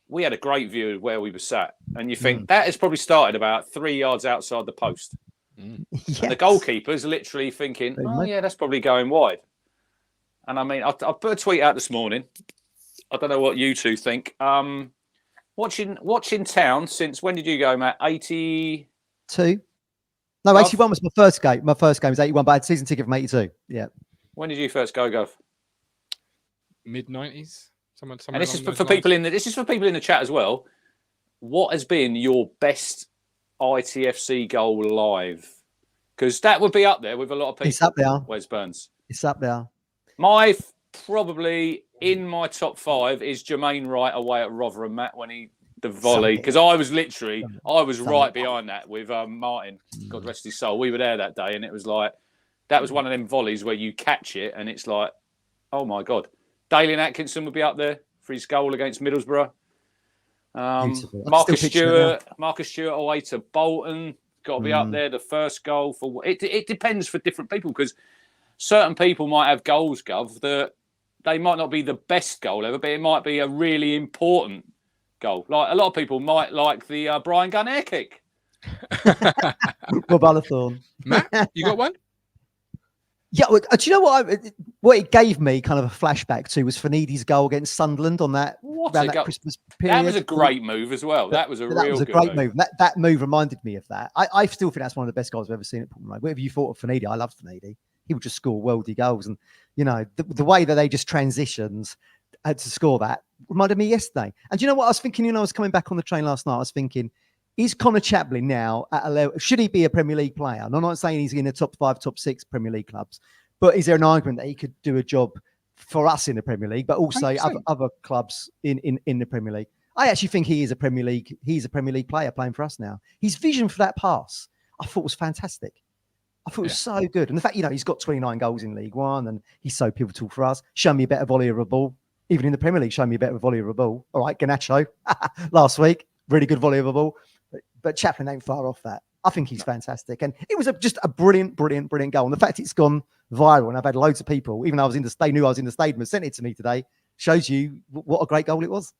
we had a great view of where we were sat, and you think that has probably started about 3 yards outside the post. Yes. And the goalkeeper's literally thinking, that's probably going wide. And I mean, I put a tweet out this morning. I don't know what you two think. Watching Town since when did you go, Matt? 82? No, 81 was my first game. My first game was 81, but I had season ticket from 82. Yeah. When did you first go, Gov? Mid-90s. And this is for people in the chat as well. What has been your best ITFC goal live? Because that would be up there with a lot of people. It's up there. Wes Burns. It's up there. My probably in my top 5 is Jermaine Wright away at Rotherham, Matt, when the volley, because I was right behind that with Martin, God rest his soul. We were there that day, and it was like that was one of them volleys where you catch it and it's like, oh my God. Dalian Atkinson would be up there for his goal against Middlesbrough. Marcus Stewart away to Bolton, got to be up there. The first goal for it depends for different people, because certain people might have goals, Gov, that they might not be the best goal ever, but it might be a really important goal. Like a lot of people might like the Brian Gunn air kick. Bob Alathorn. Matt, you got one? Yeah, do you know what it gave me kind of a flashback to was Fanidi's goal against Sunderland on that Christmas period. That was a great move as well. That was a great move. That move reminded me of that. I still think that's one of the best goals I've ever seen at Portman Road. Whatever you thought of Fanidi, I loved Fanidi. He would just score worldy goals, and you know the way that they just transitioned to score that reminded me yesterday. And do you know what I was thinking? I was coming back on the train last night. I was thinking, is Connor Chaplin now at a level? Should he be a Premier League player? And I'm not saying he's in the top 5, top 6 Premier League clubs, but is there an argument that he could do a job for us in the Premier League, but also other clubs in the Premier League? I actually think he is a Premier League. He's a Premier League player playing for us now. His vision for that pass, I thought was fantastic. I thought it was so good. And the fact, he's got 29 goals in League One and he's so pivotal for us. Show me a better volley of a ball. Even in the Premier League, show me a better volley of a ball. All right, Garnacho last week, really good volley of a ball. But Chaplin ain't far off that. I think he's fantastic. And it was just a brilliant goal. And the fact it's gone viral, and I've had loads of people, even though they knew I was in the stadium and sent it to me today, shows you what a great goal it was.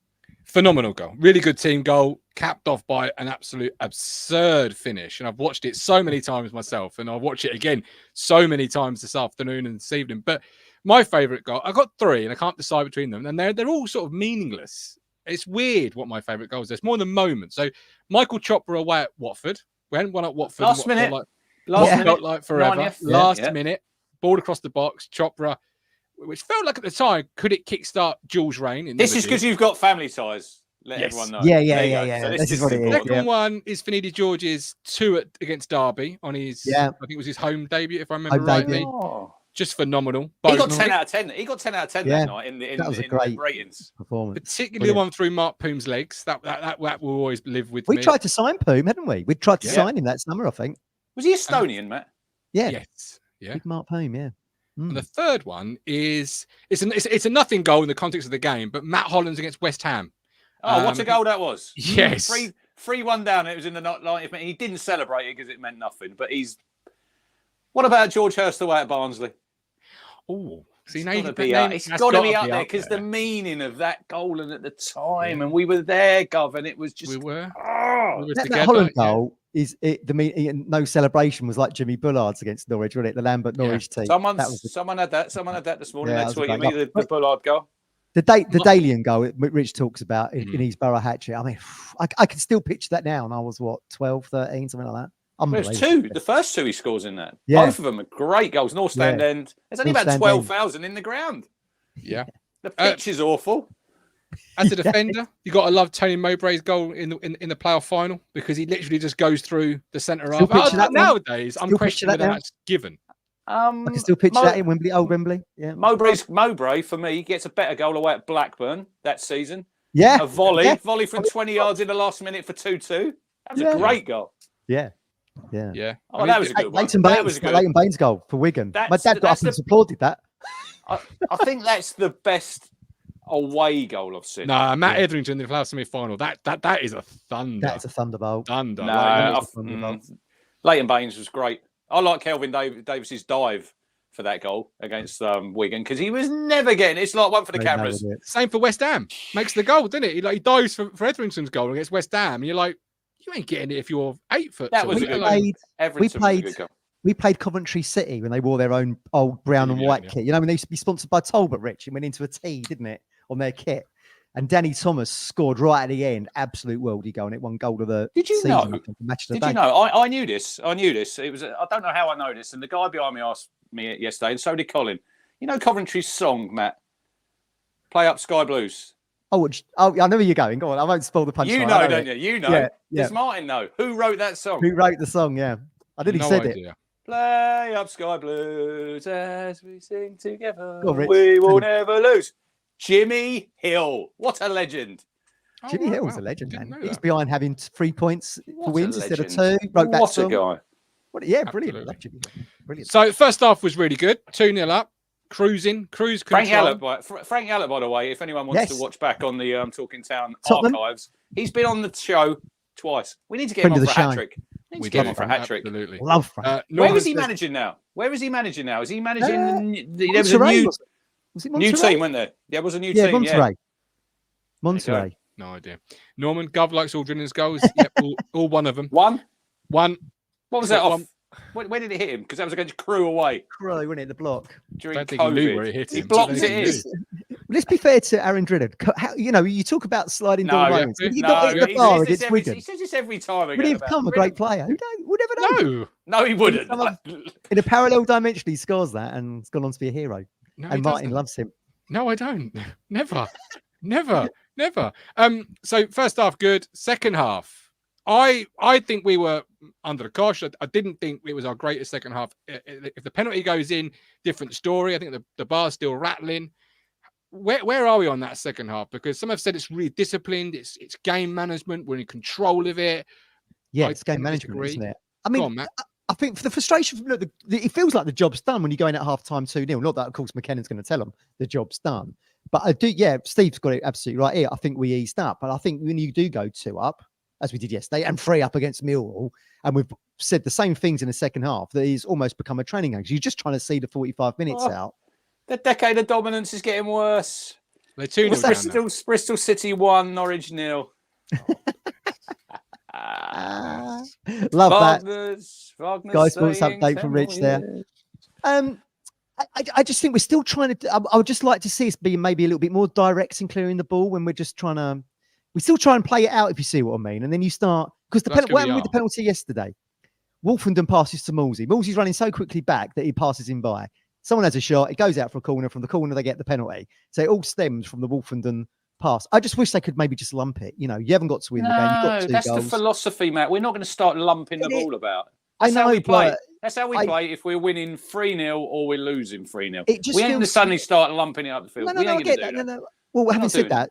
Phenomenal goal. Really good team goal, capped off by an absolute absurd finish. And I've watched it so many times myself, and I'll watch it again so many times this afternoon and this evening. But my favourite goal, I've got 3 and I can't decide between them. And they're all sort of meaningless. It's weird what my favourite goals are. There's more than moments. So Michael Chopra away at Watford. We hadn't won at Watford. Last minute. Felt like forever. Last minute. Ball across the box. Chopra, which felt like at the time, could it kickstart Jules' reign? This is because you've got family ties. Let everyone know. Yeah. So this is what it is. Second one is Finidi George's 2 against Derby on his, I think it was his home debut, if I remember rightly. Oh. Just phenomenal. He got 10 out of 10. He got 10 out of 10 that night in the great ratings. Performance. Particularly the one through Mark Poom's legs. That will always live with me. We tried to sign Poom, hadn't we? We tried to sign him that summer, I think. Was he Estonian, Matt? Yeah. Yes. Yeah. Big Mark Poom, yeah. And the third one is it's a nothing goal in the context of the game, but Matt Hollands against West Ham. Oh, what a goal that was! Yes, 3-1 down. It was in the 90th minute. He didn't celebrate it because it meant nothing. But he's. What about George Hurst away at Barnsley? Oh, it's got to be up there because the meaning of that goal and at the time, and we were there, Gov, and it was just we were that Holland goal. No celebration was like Jimmy Bullard's against Norwich, wasn't it? The Lambert Norwich team. Someone had that this morning. They're tweeting me the Bullard goal. The Dalian goal Rich talks about in his Borough hat-trick. I mean, I can still picture that now, and I was 12, 13, something like that. There's 2. The first 2 he scores in that. Yeah. Both of them are great goals. North Stand End. There's only about 12,000 in the ground. Yeah. The pitch is awful. As a defender, you got to love Tony Mowbray's goal in the playoff final because he literally just goes through the centre half. Nowadays, I'm questioning whether that's given. I can still picture that in Wembley, old Wembley. Yeah. Mowbray for me gets a better goal away at Blackburn that season. Yeah. A volley from 20 yards in the last minute for 2-2. That was a great goal. Yeah. Oh, that was a good one. Leighton Baines' goal for Wigan. My dad got up and applauded that. I think that's the best away goal I've seen. No, Matt Etherington in the playoff semi-final. That is a thunder. That's a thunderbolt. Thunder. No, Leighton Baines was great. I like Kelvin Davis's dive for that goal against Wigan because he was never getting it. It's like one for the cameras. Same for West Ham. Makes the goal, didn't it? He dives for Etherington's goal against West Ham, and you're like, you ain't getting it if you're 8 foot. That was a good goal. We played Coventry City when they wore their own old brown and white kit. You know, when they used to be sponsored by Talbot, Rich, it went into a T, didn't it, on their kit? And Danny Thomas scored right at the end, absolute worldie goal, and it won goal of the season. Did you know? I knew this. It was. I don't know how I know this. And the guy behind me asked me yesterday, and so did Colin. You know Coventry's song, Matt? Play Up Sky Blues. Oh, I know where you're going. Go on, I won't spoil the punchline. You know, don't you? You know. Does Martin know? Who wrote that song? Who wrote the song? Yeah, I didn't. He said it. Play up Sky Blues as we sing together. We will never lose. Jimmy Hill. What a legend. Jimmy Hill's a legend, man. He's behind having 3 points for wins instead of 2. Wrote that song. What a guy. Yeah, brilliant. Brilliant. So first half was really good. 2-0 up. Cruise control. Frank Yallop, by the way, if anyone wants to watch back on the Talking Town archives, he's been on the show twice. We need to get him on for a hat-trick. We get him for a hat-trick. Absolutely. Love Frank. Where is he managing now? Is he managing there was a new team, wasn't there? There was a new team. Monterey. No idea. Norman, Gov likes all Drilling's goals. Yep, all one of them. One. What was that off? When did it hit him? Because that was against Crewe away. Crewe, wasn't it? The block. During I don't think he knew where it hit him. He blocked it in. Let's be fair to Aaron Drillard. You talk about sliding door moments. He got hit the bar against Wigan. He says this every time. Would he become a great player? We'll never know. No, he wouldn't. In a parallel dimension, he scores that and has gone on to be a hero. No, and Martin loves him. No, I don't. Never. So first half, good. Second half, I think we were under the cosh. I didn't think it was our greatest second half. If the penalty goes in, different story. I think the bar's still rattling. Where are we on that second half? Because some have said it's really disciplined. It's game management. We're in control of it. Yeah, it's game management, disagree. isn't it? I mean, on, I think for the frustration, look, it feels like the job's done when you're going at half time 2-0. Not that, of course, McKennan's going to tell them the job's done. But I do, yeah, Steve's got it absolutely right here. I think we eased up. But I think when you do go 2 up, as we did yesterday, and 3 up against Millwall, and we've said the same things in the second half, that is almost become a training game. You're just trying to see the 45 minutes out. The decade of dominance is getting worse. They're 2-0 Bristol City 1, Norwich 0. Love Wagner's Guy Sports update from Rich there. I just think we're still trying to. I would just like to see us be maybe a little bit more direct in clearing the ball when we're just trying to. We still try and play it out, if you see what I mean. And then you start because what happened with the penalty yesterday? Wolfenden passes to Moulsey. Moulsey's running so quickly back that he passes him by. Someone has a shot. It goes out for a corner. From the corner, they get the penalty. So it all stems from the Wolfenden pass. I just wish they could maybe just lump it. You know, you haven't got to win the game. You've got 2 that's goals. the philosophy, Matt. We're not going to start lumping the ball about. That's how we play. That's how we play if we're winning 3-0 or we're losing 3-0. We ain't going to feels... suddenly start lumping it up the field. No, I get that. No. Well, having said that,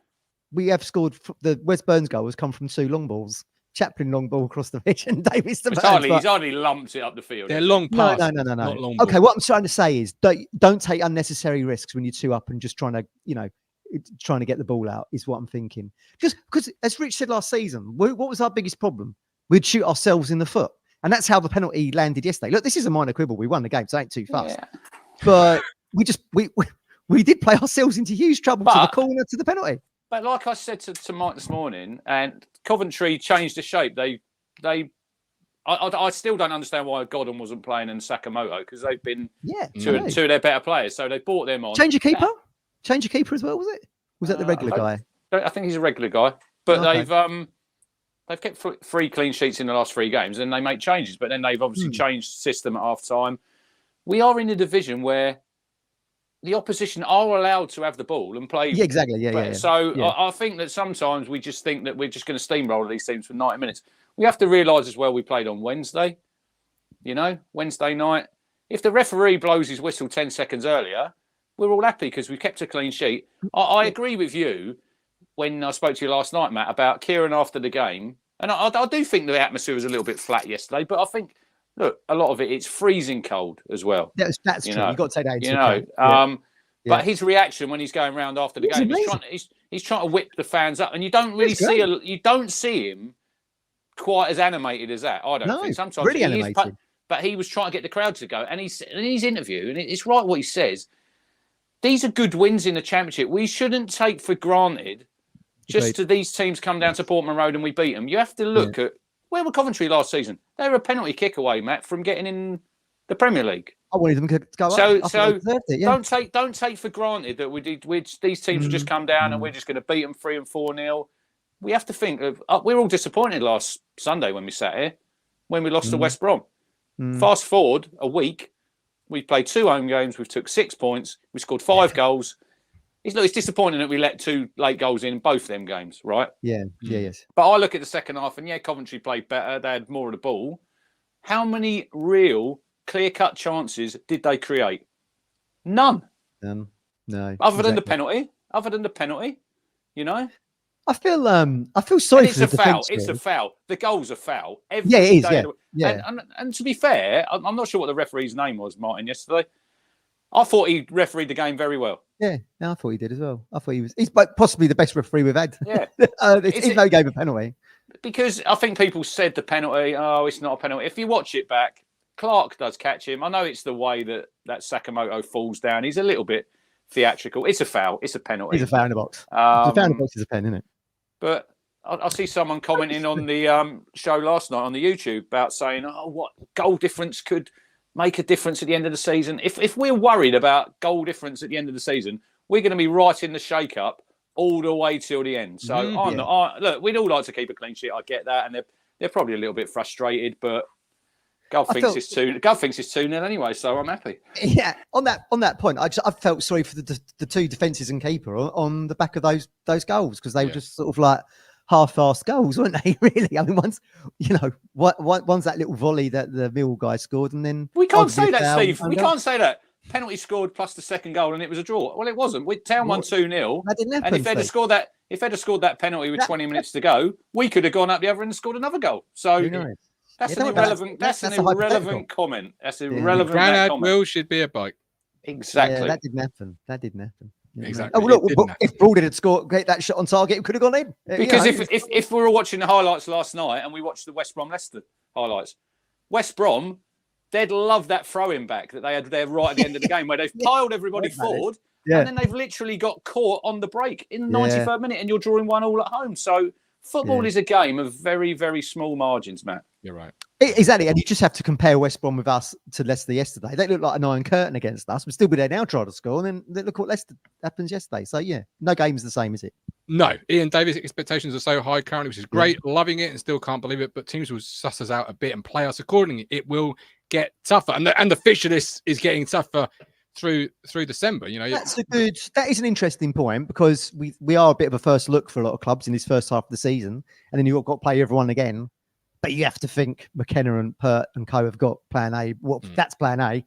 we have scored. The Wes Burns goal has come from 2 long balls. Chaplin long ball across the pitch and Davis to Burns. He's hardly lumped it up the field. They're long passes. No. Not long Okay, ball. what I'm trying to say is don't take unnecessary risks when you're 2 up and just trying to, trying to get the ball out is what I'm thinking. Just because, as Rich said last season, what was our biggest problem? We'd shoot ourselves in the foot. And that's how the penalty landed yesterday. Look, this is a minor quibble. We won the game, so it ain't too fast. Yeah. But we did play ourselves into huge trouble to the corner to the penalty. But like I said to Mike this morning, and Coventry changed the shape. I still don't understand why Godden wasn't playing and Sakamoto, because they've been two of their better players. So they bought them on. Change your keeper? Change your keeper as well, was it? Was that the regular guy? I think he's a regular guy. But they've kept 3 clean sheets in the last 3 games, and they make changes. But then they've obviously changed system at half time. We are in a division where the opposition are allowed to have the ball and play. Yeah, exactly. Yeah. So I think that sometimes we just think that we're just going to steamroll these teams for 90 minutes. We have to realise as well we played on Wednesday, Wednesday night. If the referee blows his whistle 10 seconds earlier, we're all happy because we kept a clean sheet. I agree with you when I spoke to you last night, Matt, about Kieran after the game. And I do think the atmosphere was a little bit flat yesterday, but I think, look, a lot of it's freezing cold as well. That's true. You've got to take that into account. But his reaction when he's going around after the game, he's trying to whip the fans up, and you don't really see him quite as animated as that. I don't think. Sometimes really animated. But he was trying to get the crowd to go, and in his interview, and it's right what he says. These are good wins in the Championship. We shouldn't take for granted just to these teams come down to Portman Road and we beat them. You have to look at where were Coventry last season. They were a penalty kick away, Matt, from getting in the Premier League. I wanted them to go up. So don't take for granted that these teams will just come down and we're just going to beat them 3 and 4-0. We have to think of. We're all disappointed last Sunday when we sat here, when we lost to West Brom. Fast forward a week, we played 2 home games. We've took 6 points. We scored 5 goals. It's disappointing that we let 2 late goals in both them games, right? Yes. But I look at the second half and Coventry played better. They had more of the ball. How many real clear-cut chances did they create? None. No. Other than the penalty, I feel sorry for the defence. It's a foul. The goal's a foul. It is. And to be fair, I'm not sure what the referee's name was, Martin, yesterday. I thought he refereed the game very well. Yeah, I thought he did as well. I thought he's possibly the best referee we've had. Yeah. Even though he gave a penalty. Because I think people said the penalty, it's not a penalty. If you watch it back, Clark does catch him. I know it's the way that Sakamoto falls down. He's a little bit theatrical. It's a foul. It's a penalty. It's a foul in the box. The foul in the box is a pen, isn't it? But I see someone commenting on the show last night on the YouTube about saying, what goal difference could make a difference at the end of the season. If we're worried about goal difference at the end of the season, we're going to be right in the shake-up all the way till the end. So look, we'd all like to keep a clean sheet. I get that, and they're probably a little bit frustrated, but Gov thinks it's 2-0 anyway, so I'm happy. Yeah, on that point, I felt sorry for the 2 defences and keeper on the back of those goals because they were just sort of like half-assed goals, weren't they? Really? I mean, once one's that little volley that the Mill guy scored, and then we can't say that, Steve. We can't say that. Penalty scored plus the second goal, and it was a draw. Well, it wasn't. Town won 2-0. That didn't happen. And if they'd have scored that penalty with 20 minutes to go, we could have gone up the other end and scored another goal. So that's an irrelevant. That's an irrelevant comment. That's irrelevant. Granad Will should be a bike. Exactly. Yeah, that didn't happen. Exactly. Oh look, if Broad had scored that shot on target, it could have gone in. Because if we were watching the highlights last night and we watched the West Brom Leicester highlights, West Brom, they'd love that throw-in back that they had there right at the end of the game where they've piled everybody forward and then they've literally got caught on the break in the 93rd minute and you're drawing 1-1 at home. So football is a game of very, very small margins, Matt. You're right. Exactly. And you just have to compare West Brom with us to Leicester yesterday. They look like an iron curtain against us. We'll still be there now trying to score. And then look what Leicester happens yesterday. So, no game's the same, is it? No. Ian Davis' expectations are so high currently, which is great. Loving it and still can't believe it. But teams will suss us out a bit and play us accordingly. It will get tougher. And the fixture list is getting tougher through December. That is an interesting point because we are a bit of a first look for a lot of clubs in this first half of the season. And then you've got to play everyone again. But you have to think McKenna and Pert and co have got plan A. That's plan A.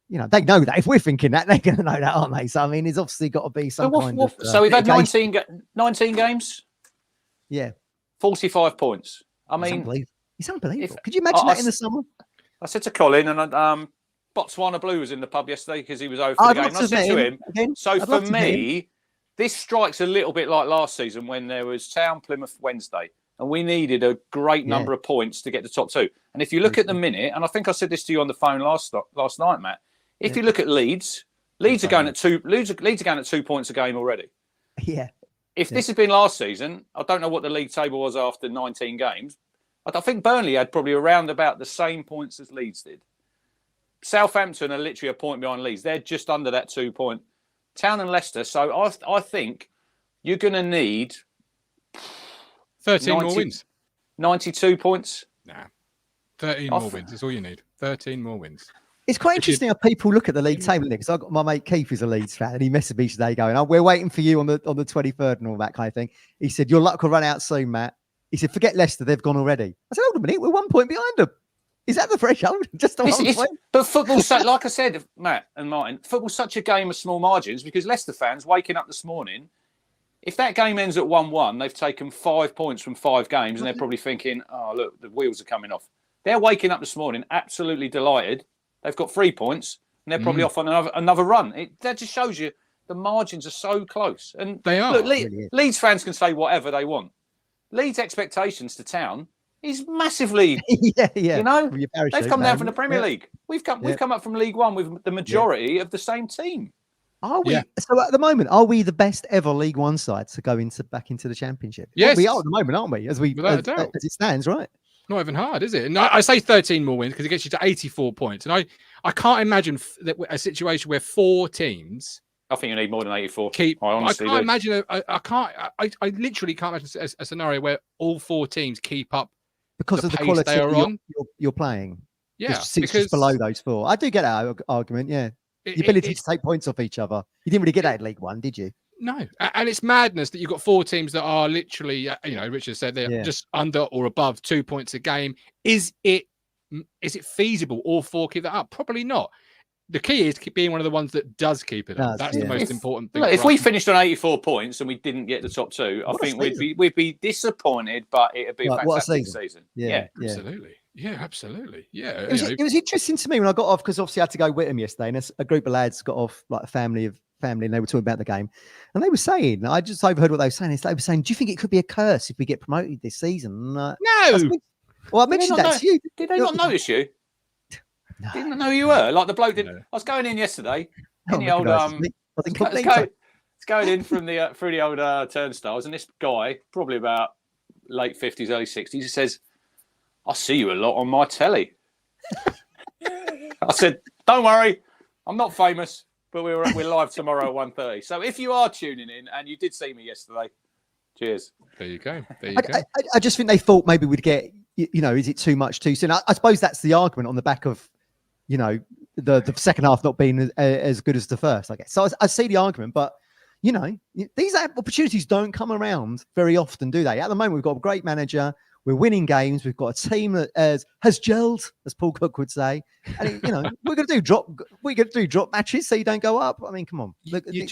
They know that. If we're thinking that, they're going to know that, aren't they? So, I mean, there's obviously got to be some kind of... So we've had 19 games? Yeah. 45 points. I mean... It's unbelievable. Could you imagine that in the summer? I said to Colin, and Botswana Blue was in the pub yesterday because he was over for the game. I said to him, so for me, this strikes a little bit like last season when there was Town Plymouth Wednesday. And we needed a great number of points to get the top two. And if you look at the minute, and I think I said this to you on the phone last night, Matt. If you look at Leeds are going at 2 points a game already. Yeah. If this had been last season, I don't know what the league table was after 19 games. I think Burnley had probably around about the same points as Leeds did. Southampton are literally a point behind Leeds. They're just under that 2 point. Town and Leicester. So I think you're going to need 13 more wins. 92 points. Nah. 13 more wins. That's all you need. 13 more wins. It's quite interesting how people look at the league table because I got my mate Keith who's a Leeds fan and he messaged me today going, we're waiting for you on the 23rd and all that kind of thing. He said, your luck will run out soon, Matt. He said, forget Leicester, they've gone already. I said, hold a minute, we're 1 point behind them. Is that the threshold? Just a 1 point? But football's like I said, Matt and Martin, football's such a game of small margins because Leicester fans waking up this morning, if that game ends at 1-1, they've taken 5 points from 5 games and they're probably thinking, oh, look, the wheels are coming off. They're waking up this morning absolutely delighted. They've got 3 points and they're probably off on another run. That just shows you the margins are so close. And they are. Look, Leeds fans can say whatever they want. Leeds' expectations to Town is massively, they've come down from the Premier League. We've come up from League One with the majority of the same team. Are we? Yeah. So at the moment, are we the best ever League One side to go back into the Championship? Yes, we are at the moment, aren't we? As it stands, right? Not even hard, is it? And I say 13 more wins because it gets you to 84 points. And I can't imagine a situation where 4 teams. I think you need more than 84. I can't imagine. I literally can't imagine a scenario where all 4 teams keep up because of the quality they are on. You're playing. Yeah, because below those 4. I do get that argument. Yeah. The ability to take points off each other. You didn't really get that in League One, did you? No. And it's madness that you've got 4 teams that are literally, Richard said they're just under or above 2 points a game. Is it feasible all 4 keep that up? Probably not. The key is being one of the ones that does keep it up. That's the most important thing. Look, if we finished on 84 points and we didn't get the top 2, I think we'd be disappointed, but it'd be a fantastic season. Yeah, absolutely. Yeah, absolutely. Yeah. It was interesting to me when I got off because obviously I had to go with him yesterday, and a group of lads got off, like a family, and they were talking about the game, and they were saying, I just overheard what they were saying. They were saying, "Do you think it could be a curse if we get promoted this season?" No. Well, I mentioned that to you. Did they not notice you? No. Didn't know who you were. Like the bloke did. I was going in yesterday in the old it's going in from the through the old turnstiles, and this guy, probably about late 50s, early 60s, he says, I see you a lot on my telly. I said, don't worry, I'm not famous, but we're live tomorrow at 1:30. So if you are tuning in and you did see me yesterday, cheers. There you go. I just think they thought maybe we'd get, is it too much too soon? I suppose that's the argument on the back of, the second half not being as good as the first, I guess. So I see the argument, but these opportunities don't come around very often, do they? At the moment, we've got a great manager. We're winning games. We've got a team that has gelled, as Paul Cook would say. And we're going to do drop matches so you don't go up. I mean, come on, look, you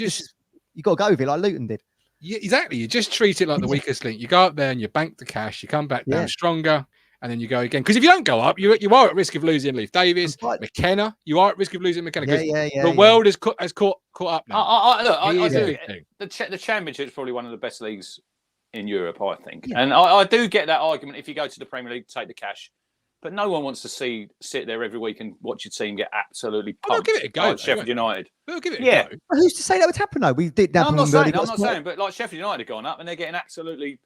got to go with it like Luton did. Yeah, exactly. You just treat it like the weakest link. You go up there and you bank the cash. You come back down stronger, and then you go again. Because if you don't go up, you are at risk of losing Leif Davis, McKenna. You are at risk of losing McKenna. The world has caught up now. I do. The Championship's probably one of the best leagues in Europe, I think. And I do get that argument. If you go to the Premier League, take the cash. But no one wants to sit there every week and watch your team get absolutely pumped. Give it a go. Like Sheffield United. We'll give it a go. Well, who's to say that would happen though? We did. I'm not saying, but like Sheffield United have gone up and they're getting absolutely.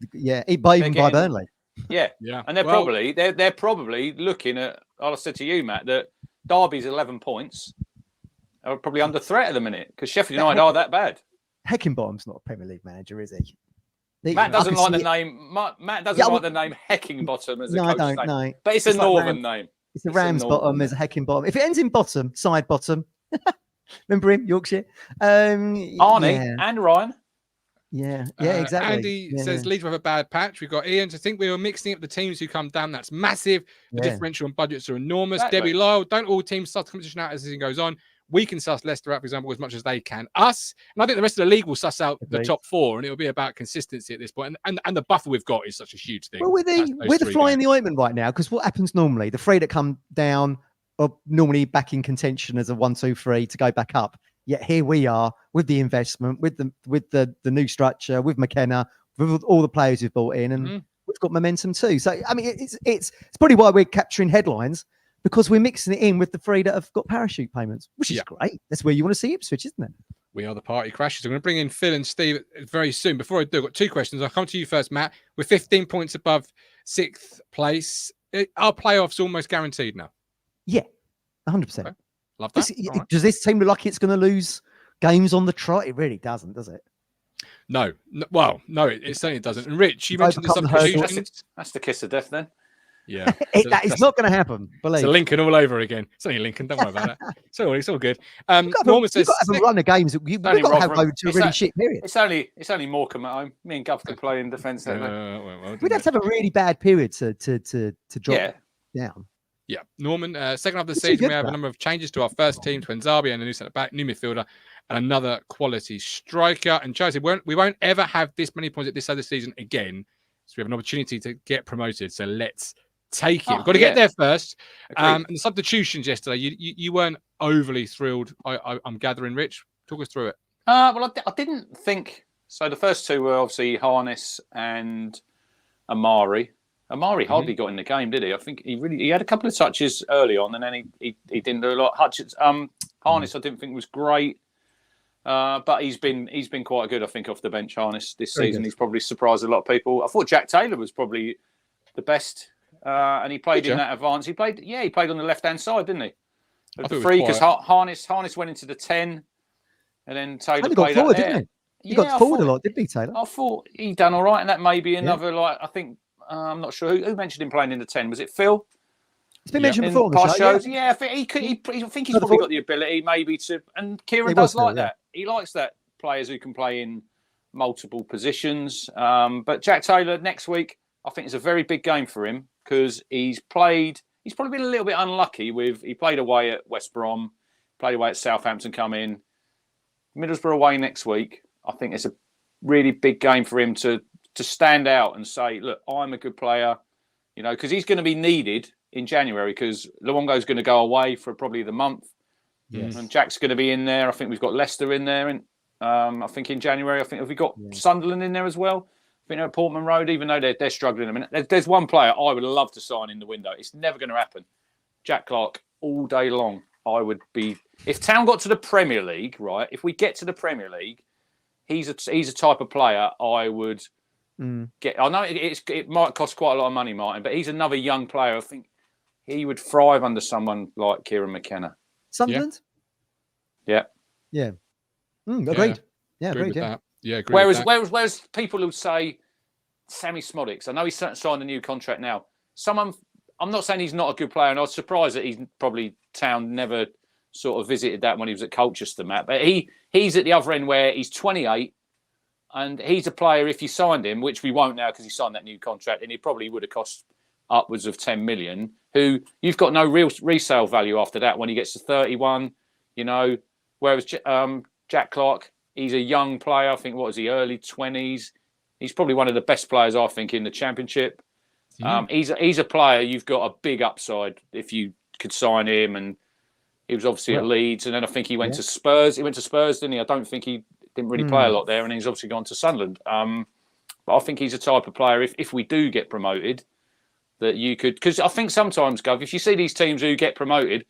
By Burnley. Yeah. And they're probably looking at. I said to you, Matt, that Derby's 11 points are probably under threat at the minute because Sheffield United are that bad. Heckingbottom's not a Premier League manager, is he? Matt doesn't like the name. Matt doesn't like the name Heckingbottom as a coach's name. No. But it's a northern name. It's a Ramsbottom. There's a Heckingbottom. If it ends in bottom, side bottom. Remember him, Yorkshire? Arnie and Ryan. Yeah, exactly. Andy says Leeds have a bad patch. We've got Ian to think we were mixing up the teams who come down. That's massive. The differential on budgets are enormous. Exactly. Debbie Lyle, don't all teams suss competition out as the season goes on? We can suss Leicester out, for example, as much as they can us. And I think the rest of the league will suss out the top four, and it'll be about consistency at this point. And the buffer we've got is such a huge thing. Well, we're the fly in the ointment right now, because what happens normally? The three that come down are normally back in contention as a 1, 2, 3 to go back up. Yet here we are with the investment, with the new structure, with McKenna, with all the players we've brought in, and we've got momentum too. So I mean, it's probably why we're capturing headlines, because we're mixing it in with the three that have got parachute payments, which is great. That's where you want to see Ipswich, isn't it? We are the party crashers. I'm going to bring in Phil and Steve very soon. Before I do, I've got 2 questions. I'll come to you first, Matt. We're 15 points above 6th place. Are playoffs almost guaranteed now? Yeah, 100%. Okay. Love that. Does this team look like it's going to lose games on the trot? It really doesn't, does it? No. Well, no, it certainly doesn't. And Rich, you mentioned the substitutions. That's the kiss of death then. Yeah. That is not going to happen. Believe. It's a Lincoln all over again. It's only Lincoln. Don't worry about it. It's all good. Norman says, you've got to have a run of games. We've got to have over to a really shit period. It's only Morecambe at home. Me and Gov can play in defence. We'd have to have a really bad period to drop down. Yeah, Norman, second half of the season, we have a number of changes to our first team, Twinzabi and a new centre back, new midfielder, and another quality striker. And Chelsea, we won't ever have this many points at this other season again. So we have an opportunity to get promoted. So let's take it. We've got to get there first. And the substitutions yesterday, you weren't overly thrilled, I'm gathering. Rich, talk us through it. Well, I didn't think so. The first two were obviously Harness and Amari. Amari hardly got in the game, did he? I think he had a couple of touches early on, and then he didn't do a lot. Harness, I didn't think was great, but he's been quite good. I think off the bench, Harness this season. He's probably surprised a lot of people. I thought Jack Taylor was probably the best, and he played in that advance. He played on the left hand side, didn't he? The 3, because Harness went into the 10, and then Taylor played forward, out there. Didn't he? He got forward a lot, didn't he, Taylor? I thought he done all right, and that may be another I think. I'm not sure who mentioned him playing in the 10. Was it Phil? It's been mentioned before. Past shows. I think he's probably got the ability maybe to. And Kieran does like that. He likes that players who can play in multiple positions. But Jack Taylor next week, I think, is a very big game for him because he's probably been a little bit unlucky he played away at West Brom, played away at Southampton, come in. Middlesbrough away next week. I think it's a really big game for him to stand out and say, look, I'm a good player, because he's going to be needed in January because Luongo's going to go away for probably the month. Yes. And Jack's going to be in there. I think we've got Leicester in there. And I think in January, have we got Sunderland in there as well? I think at Portman Road, even though they're struggling a minute. There's one player I would love to sign in the window. It's never going to happen. Jack Clark, all day long. I would be... If Town got to the Premier League, right, if we get to the Premier League, he's a type of player I would... I know it might cost quite a lot of money, Martin, but he's another young player. I think he would thrive under someone like Kieran McKenna. Sunderland? Yeah. Agreed. Yeah, agreed. Yeah. Whereas people who say Sammy Smodics, I know he's signed a new contract now. I'm not saying he's not a good player, and I was surprised that he's probably Town never sort of visited that when he was at Colchester, Matt. But he's at the other end where he's 28, and he's a player, if you signed him, which we won't now because he signed that new contract, and he probably would have cost upwards of 10 million, who you've got no real resale value after that when he gets to 31, you know, whereas Jack Clark, he's a young player. I think, what is he, early 20s? He's probably one of the best players, I think, in the Championship. He's a player you've got a big upside if you could sign him, and he was obviously at Leeds, and then I think he went to Spurs. He went to Spurs, didn't he? I don't think he didn't really play a lot there, and he's obviously gone to Sunderland. But I think he's a type of player, if we do get promoted, that you could... Because I think sometimes, Gov, if you see these teams who get promoted,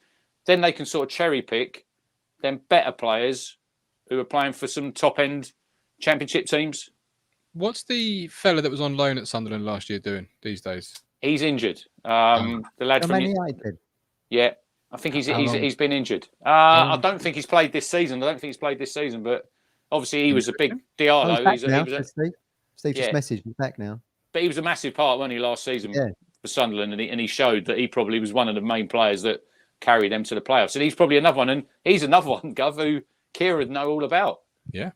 then they can sort of cherry pick them better players who are playing for some top-end Championship teams. What's the fella that was on loan at Sunderland last year doing these days? He's injured. The lad from... Yeah. I think he's been injured. I don't think he's played this season. But obviously he was a big Diallo. Steve just messaged me back now. But he was a massive part, wasn't he, last season for Sunderland, and he showed that he probably was one of the main players that carried them to the playoffs. And he's probably another one, and he's another one, Gov, who Kieran know all about. Yeah.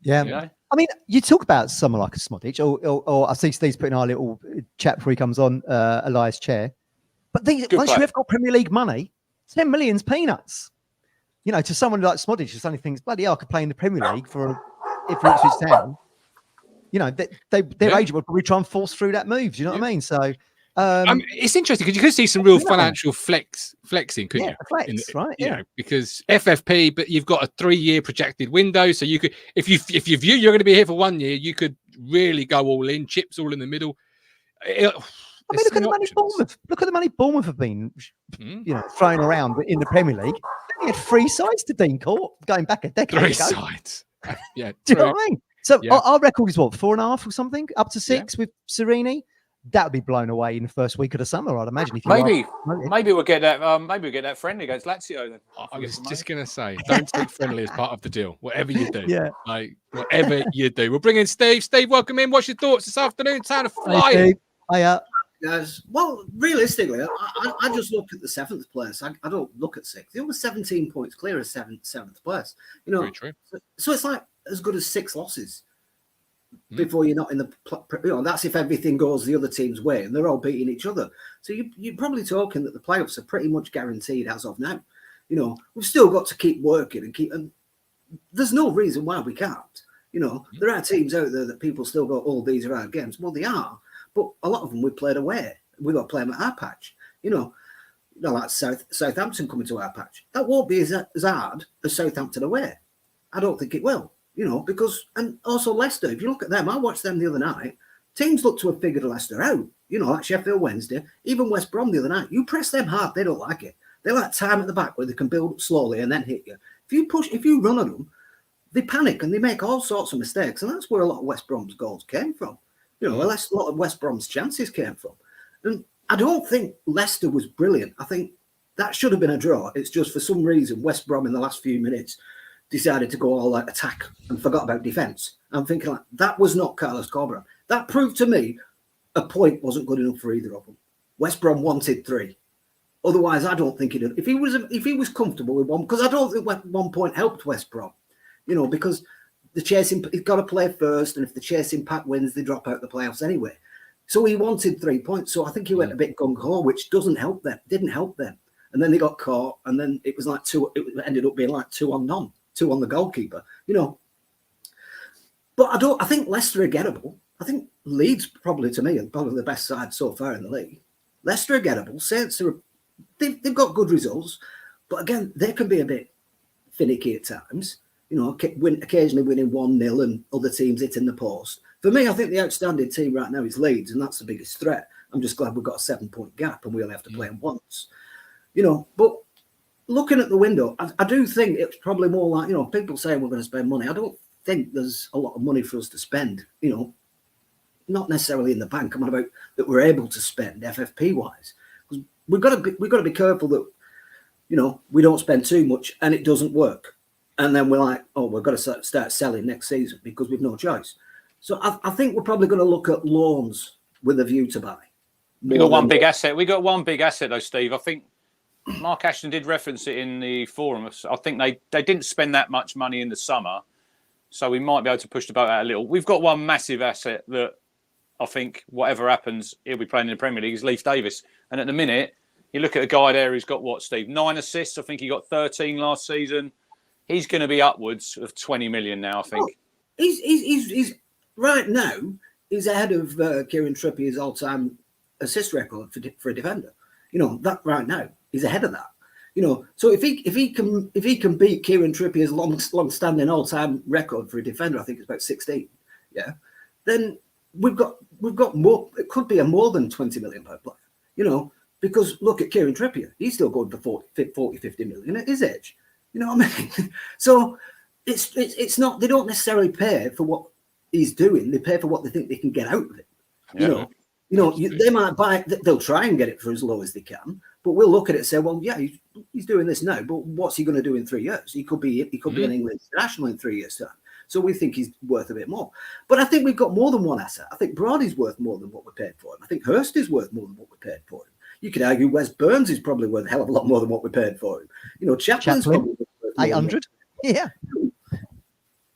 Yeah. You know? I mean, you talk about someone like a Smodic, or I see Steve's putting our little chat before he comes on, Elias Chair. But once you have got Premier League money, 10 million's peanuts. You know, to someone like Smodic, who suddenly thinks, bloody hell, I could play in the Premier League for Ipswich Town. You know, their agent would probably try and force through that move. Do you know what I mean? So it's interesting because you could see some real financial flexing, couldn't you? Flex, right? You know, because FFP, but you've got a 3-year projected window, so you could, if you view you're going to be here for 1 year, you could really go all in, chips all in the middle. I mean, look at the money Bournemouth. Look at the money Bournemouth have been, you know, throwing around in the Premier League. They had 3 sides to Dean Court going back a decade ago. 3 sides. Yeah. Do you know what I mean? So our record is what, 4.5 or something, up to 6 with Serini. That would be blown away in the first week of the summer, I'd imagine. If you maybe we'll get that. Maybe we'll get that friendly against Lazio then. I was just going to say, don't take friendly as part of the deal. Whatever you do, like whatever you do. We'll bring in Steve. Steve, welcome in. What's your thoughts this afternoon? Town of flying. Hiya. Guys, well, realistically, I just look at the 7th place. I don't look at 6th. They were 17 points clear of 7th place. You know, so it's like as good as 6 losses before you're not in the. You know, that's if everything goes the other team's way, and they're all beating each other. So you're probably talking that the playoffs are pretty much guaranteed as of now. You know, we've still got to keep working and there's no reason why we can't. You know, there are teams out there that people still go, "Oh, these are our games." Well, they are. But a lot of them we played away. We got to play them at our patch. You know, like Southampton coming to our patch. That won't be as hard as Southampton away. I don't think it will. You know, because, and also Leicester, if you look at them, I watched them the other night. Teams look to have figured Leicester out. You know, like Sheffield Wednesday, even West Brom the other night. You press them hard, they don't like it. They like time at the back where they can build up slowly and then hit you. If you run at them, they panic and they make all sorts of mistakes. And that's where a lot of West Brom's goals came from. You know, a lot of West Brom's chances came from. And I don't think Leicester was brilliant. I think that should have been a draw. It's just for some reason, West Brom in the last few minutes decided to go all like attack and forgot about defence. I'm thinking like, that was not Carlos Corberán. That proved to me a point wasn't good enough for either of them. West Brom wanted 3. Otherwise, I don't think if he was comfortable with 1, because I don't think 1 point helped West Brom, you know, because the chasing, he's got to play first, and if the chasing pack wins, they drop out the playoffs anyway. So he wanted 3 points. So I think he went a bit gung-ho, which didn't help them. And then they got caught, and then it was like 2. It ended up being like 2 on none, 2 on the goalkeeper. You know. But I think Leicester are gettable. I think Leeds probably to me are probably the best side so far in the league. Leicester are gettable. Saints are they've got good results, but again they can be a bit finicky at times. You know, occasionally winning 1-0 and other teams hitting the post. For me, I think the outstanding team right now is Leeds, and that's the biggest threat. I'm just glad we've got a 7-point gap and we only have to play them once. You know, but looking at the window, I do think it's probably more like, you know, people saying we're going to spend money. I don't think there's a lot of money for us to spend, you know, not necessarily in the bank. I'm on about that we're able to spend FFP-wise. Because we've got to be careful that, you know, we don't spend too much and it doesn't work. And then we're like, oh, we've got to start selling next season because we've no choice. So I think we're probably going to look at loans with a view to buy. We got one big asset. We got one big asset though, Steve. I think Mark Ashton did reference it in the forum. I think they didn't spend that much money in the summer, so we might be able to push the boat out a little. We've got one massive asset that I think whatever happens, he'll be playing in the Premier League, is Leif Davis. And at the minute, you look at a guy there who's got what, Steve? 9 assists. I think he got 13 last season. He's going to be upwards of 20 million now, I think. Oh, he's right now, he's ahead of Kieran Trippier's all-time assist record for a defender. That right now, he's ahead of that. So if he can beat Kieran Trippier's long-standing all-time record for a defender, I think it's about 16. Yeah, then we've got more. It could be a more than 20 million per player. Because look at Kieran Trippier, he's still going for 40, 50 million at his age. You know what I mean? So it's not. They don't necessarily pay for what he's doing. They pay for what they think they can get out of it. Yeah. They might buy. They'll try and get it for as low as they can. But we'll look at it and say, well, yeah, he's doing this now, but what's he going to do in 3 years? He could be an England international in 3 years' time. So we think he's worth a bit more. But I think we've got more than one asset. I think Brody's worth more than what we paid for him. I think Hurst is worth more than what we paid for him. You could argue Wes Burns is probably worth a hell of a lot more than what we paid for him. Chaplin's probably worth 800. Yeah.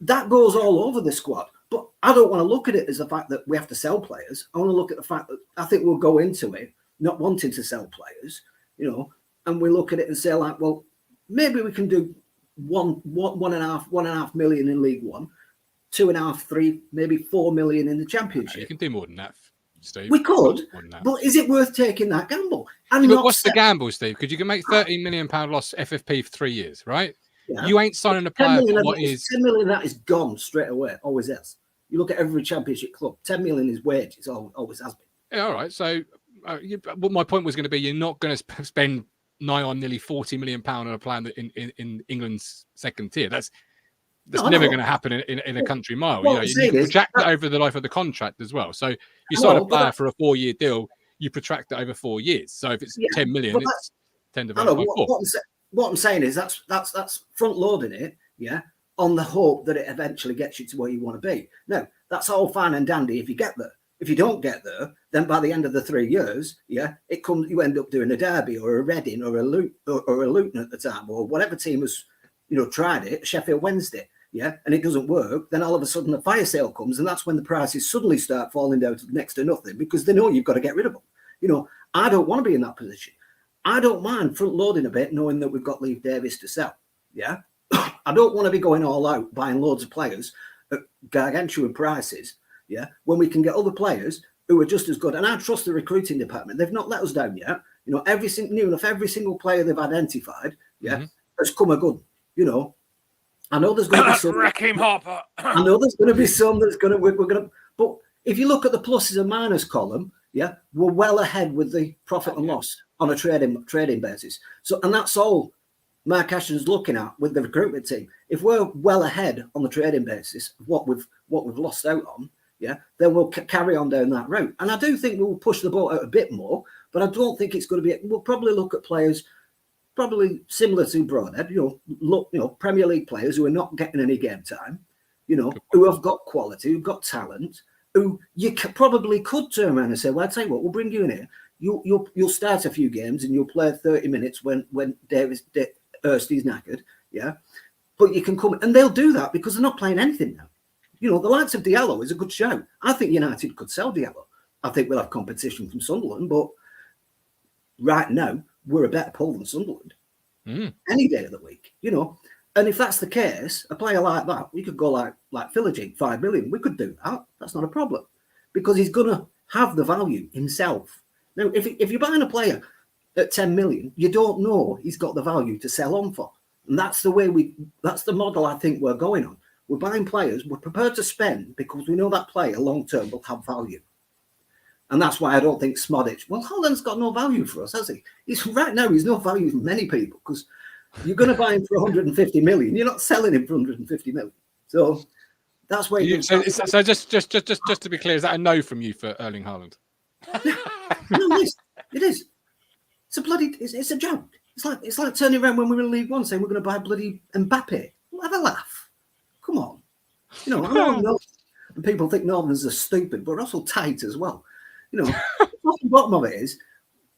That goes all over the squad. But I don't want to look at it as the fact that we have to sell players. I want to look at the fact that I think we'll go into it not wanting to sell players, and we look at it and say, like, well, maybe we can do one and a half million in League One, 2.5, 3, maybe 4 million in the Championship. You can do more than that, Steve. We could, but is it worth taking that gamble? But what's the gamble, Steve? Because you can make £13 million loss FFP for 3 years, right? Yeah. You ain't signing a player for what is 10 million. That is gone straight away. Always is. You look at every Championship club, 10 million is wages. Always has been. Yeah, all right. So, what my point was going to be, you're not going to spend nigh on nearly £40 million on a player in England's second tier. That's never going to happen in a country mile. You protract it over the life of the contract as well. So you sign a player for a 4-year deal, you protract it over 4 years. So if it's 10 million, it's 10 divided by 4. What I'm saying is that's front loading it, on the hope that it eventually gets you to where you want to be. Now, that's all fine and dandy if you get there. If you don't get there, then by the end of the 3 years, you end up doing a Derby or a Reading or a Luton at the time, or whatever team has, tried it, Sheffield Wednesday, and it doesn't work, then all of a sudden a fire sale comes, and that's when the prices suddenly start falling down to next to nothing because they know you've got to get rid of them. I don't want to be in that position. I don't mind front loading a bit, knowing that we've got Leif Davis to sell. Yeah, I don't want to be going all out buying loads of players at gargantuan prices. Yeah, when we can get other players who are just as good, and I trust the recruiting department. They've not let us down yet. Every single player they've identified, has come a good. I know there's going to be some. Raheem Harper. I know there's going to be some that's going to. We're going to. But if you look at the pluses and minus column, we're well ahead with the profit and loss on a trading basis. So, and that's all Mark Ashton's looking at with the recruitment team. If we're well ahead on the trading basis of what we've lost out on, then we'll carry on down that route. And I do think we'll push the boat out a bit more, but I don't think it's going to be. We'll probably look at players probably similar to Broadhead, Premier League players who are not getting any game time, who have got quality, who've got talent, who you probably could turn around and say, well, I'll tell you what, we'll bring you in here. You'll start a few games and you'll play 30 minutes when Hurst is knackered, but you can come, and they'll do that because they're not playing anything now. The likes of Diallo is a good show. I think United could sell Diallo. I think we'll have competition from Sunderland, but right now we're a better pull than Sunderland any day of the week. And if that's the case, a player like that, we could go like Philogene, 5 million. We could do that. That's not a problem because he's going to have the value himself. Now, if you're buying a player at 10 million, you don't know he's got the value to sell on for. And that's the model I think we're going on. We're buying players, we're prepared to spend because we know that player long term will have value. And that's why I don't think Smodic, Holland's got no value for us, has he? He's no value for many people because you're going to buy him for 150 million. You're not selling him for 150 million. So that's where so just to be clear, is that a no from you for Erling Haaland? No, it is. It's a joke. It's like turning around when we were in League One saying we're going to buy bloody Mbappe. Have a laugh. Come on. I know and people think Northerners are stupid, but we're also tight as well. The bottom of it is